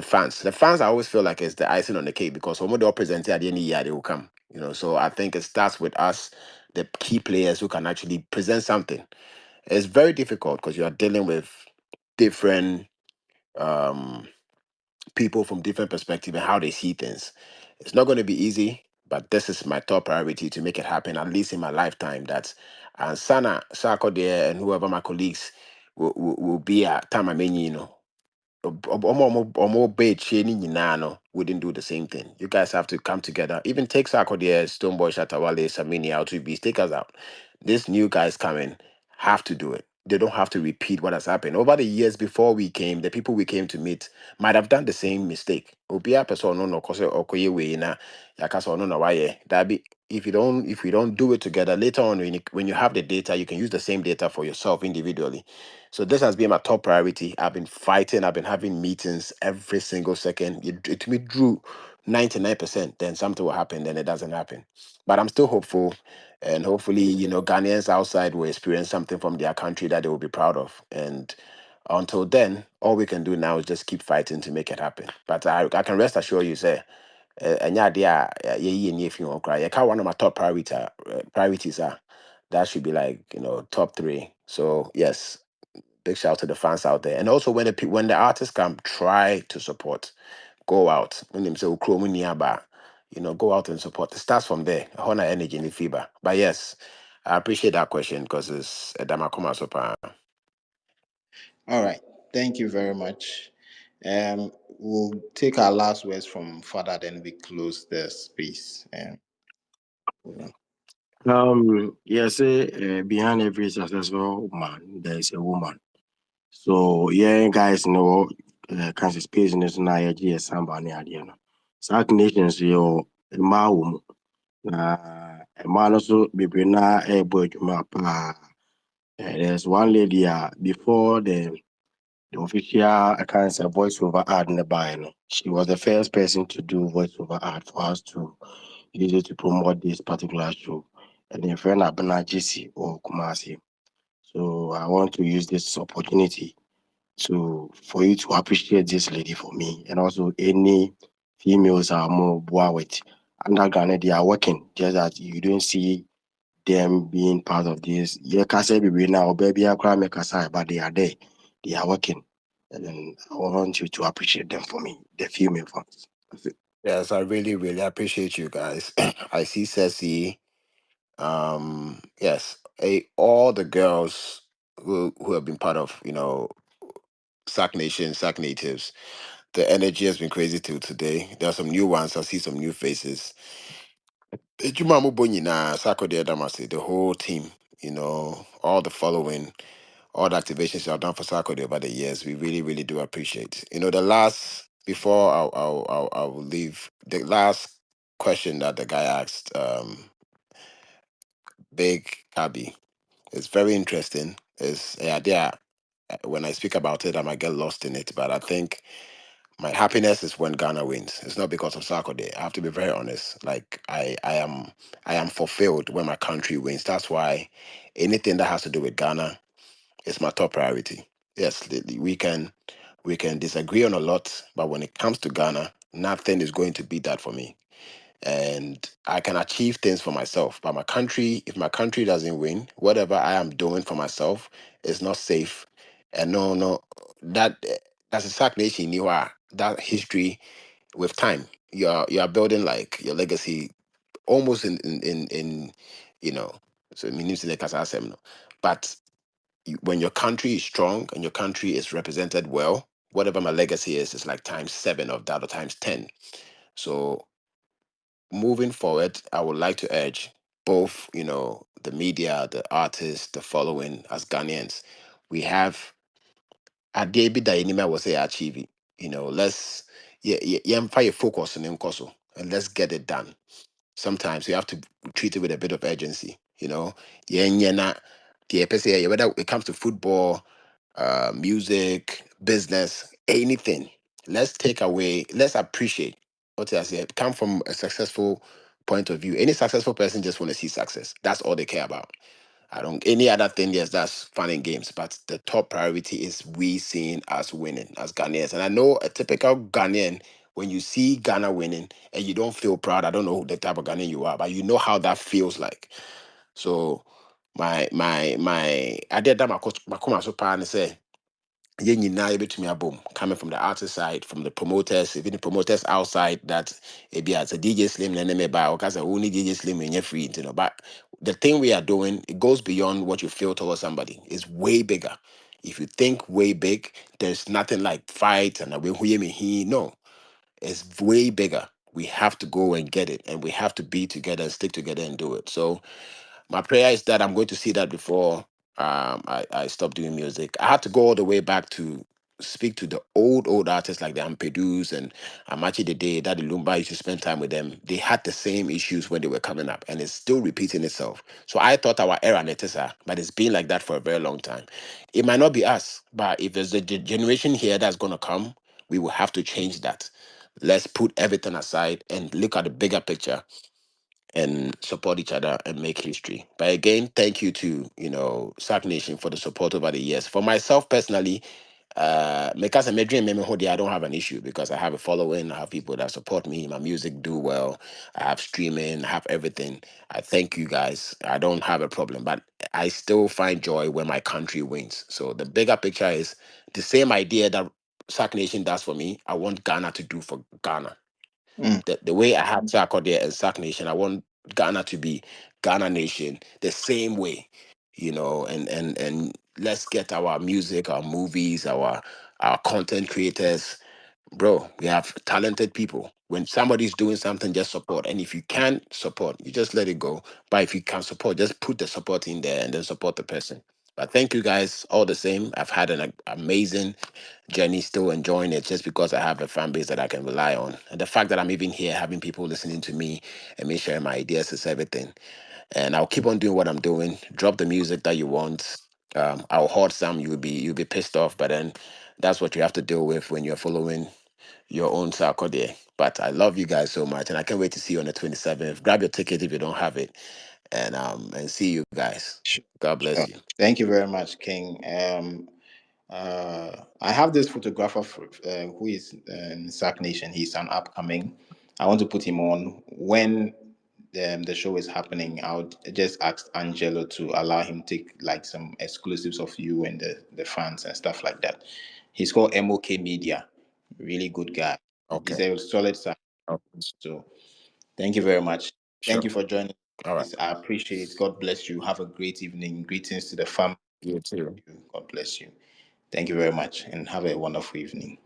fans. The fans, I always feel like it's the icing on the cake because when they all present at the end of the year, they will come. So I think it starts with us, the key players who can actually present something. It's very difficult because you are dealing with different people from different perspectives and how they see things. It's not going to be easy, but this is my top priority to make it happen, at least in my lifetime. That and Sana, Sarkodie, and whoever my colleagues will be at time I mean, Omo Bechi nyinaa no wouldn't do the same thing. You guys have to come together. Even take Sarkodie, Stoneboy, Shatawale, Samini out to be take us out. These new guys coming have to do it. They don't have to repeat what has happened. Over the years before we came, the people we came to meet might have done the same mistake. Obia person no kose okoye we na yakasa no na waye. That be if we don't do it together later on when you have the data, you can use the same data for yourself individually. So this has been my top priority. I've been fighting. I've been having meetings every single second. It to me drew 99%. Then something will happen. Then it doesn't happen. But I'm still hopeful, and hopefully, Ghanaians outside will experience something from their country that they will be proud of. And until then, all we can do now is just keep fighting to make it happen. But I can rest assure you, say, ɛnyɛ adeɛ a yɛyi yɛni efi ho koraa. Yɛka one of my top priorities are that should be like top 3. So yes, big shout out to the fans out there. And also when the artists come, try to support. Go out. When them say "Ukro mu ni aba," go out and support. It starts from there. Honor energy and fever. But yes, I appreciate that question because it's a damakoma sopa. All right. Thank you very much. We'll take our last words from Father, then we close the space. Yes, behind every successful man, there is a woman. So, yeah, guys, cancer space in this na yeah, somebody idea. Sark nations, ma wom. Na, man also be na a boy, there's one lady, before the official, I can't say voiceover ad in the bio. She was the first person to do voiceover ad for us to use it to promote this particular show. And then friend Abena JC or Kumasi. So I want to use this opportunity for you to appreciate this lady for me. And also any females are more boa with under Ghana, they are working, just that you don't see them being part of this. Yeah, Kasa be now, baby, I cry make aside, but they are there. They are working. And then I want you to appreciate them for me, the female fans. That's it. Yes, I really, really appreciate you guys. I see Ceci. Yes, all the girls who have been part of, Sac Nation, Sac Natives. The energy has been crazy till today. There are some new ones. I see some new faces. Ejuma Mubonyi na Sarkodie Damasi, the whole team, all the following, all the activations you have done for Sarkodie over the years. We really, really do appreciate. The last, before I'll leave, the last question that the guy asked, Big Cabby, is very interesting. Is yeah, there. When I speak about it, I might get lost in it, but I think my happiness is when Ghana wins. It's not because of Sarkodie. I have to be very honest. Like I am fulfilled when my country wins. That's why anything that has to do with Ghana is my top priority. Yes, we can disagree on a lot, but when it comes to Ghana, nothing is going to beat that for me. And I can achieve things for myself. But my country, if my country doesn't win, whatever I am doing for myself is not safe. And no, that that's a Sark nation. You are that history with time. You are building like your legacy almost in you know. So it means like as I said, no. But when your country is strong and your country is represented well, whatever my legacy is like times seven of that or times 10. So moving forward, I would like to urge both, the media, the artists, the following as Ghanaians. We have a day that anime was say achieve. Let's fire focus on Nkoso and let's get it done. Sometimes you have to treat it with a bit of urgency. Yeah, na whether it comes to football, music, business, anything. Let's appreciate what I say. Come from a successful point of view. Any successful person just want to see success. That's all they care about. I don't any other thing, yes, that's fun and games. But the top priority is we seeing us winning as Ghanaians. And I know a typical Ghanaian, when you see Ghana winning and you don't feel proud, I don't know the type of Ghanaian you are, but you know how that feels like. So my I did that my come so pan say yɛn nyinaa yɛbɛtumi abom coming from the artist side, from the promoters, even the promoters outside that maybe as a DJ Slim and then by because only DJ Slim and you're free, but the thing we are doing, it goes beyond what you feel towards somebody. It's way bigger. If you think way big, there's nothing like fight and no, it's way bigger. We have to go and get it, and we have to be together and stick together and do it. So my prayer is that I'm going to see that before I stop doing music. I had to go all the way back to speak to the old artists like the Ampedus and Amachi the Day, Daddy Lumba used to spend time with them. They had the same issues when they were coming up, and it's still repeating itself. So I thought our era netesa, but it's been like that for a very long time. It might not be us, but if there's a generation here that's gonna come, we will have to change that. Let's put everything aside and look at the bigger picture and support each other and make history. But again, thank you to Sark Nation for the support over the years. For myself personally, because I'm a dream I don't have an issue because I have a following, I have people that support me, my music do well, I have streaming, I have everything. I thank you guys. I don't have a problem, but I still find joy when my country wins. So the bigger picture is the same idea that Sark Nation does for me. I want Ghana to do for Ghana. Mm. The way I have Sarkodie and Sark Nation, I want Ghana to be Ghana Nation the same way, and let's get our music, our movies, our content creators. Bro, we have talented people. When somebody's doing something, just support. And if you can't support, you just let it go. But if you can support, just put the support in there and then support the person. But thank you guys all the same. I've had an amazing journey, still enjoying it just because I have a fan base that I can rely on. And the fact that I'm even here having people listening to me and me sharing my ideas is everything. And I'll keep on doing what I'm doing. Drop the music that you want. I'll hold some, you'll be pissed off, but then that's what you have to deal with when you're following your own Sarkodie. But I love you guys so much, and I can't wait to see you on the 27th. Grab your ticket if you don't have it, and see you guys. Sure. God bless Sure. you. Thank you very much, King. I have this photographer who is in Sac Nation. He's an upcoming. I want to put him on when the show is happening. I would just ask Angelo to allow him take like some exclusives of you and the fans and stuff like that. He's called MOK Media. Really good guy. He's Okay. a solid side. Oh, So thank you very much. Thank sure. you for joining. All right. I appreciate it. God bless you. Have a great evening. Greetings to the family. You too. God bless you. Thank you very much and have a wonderful evening.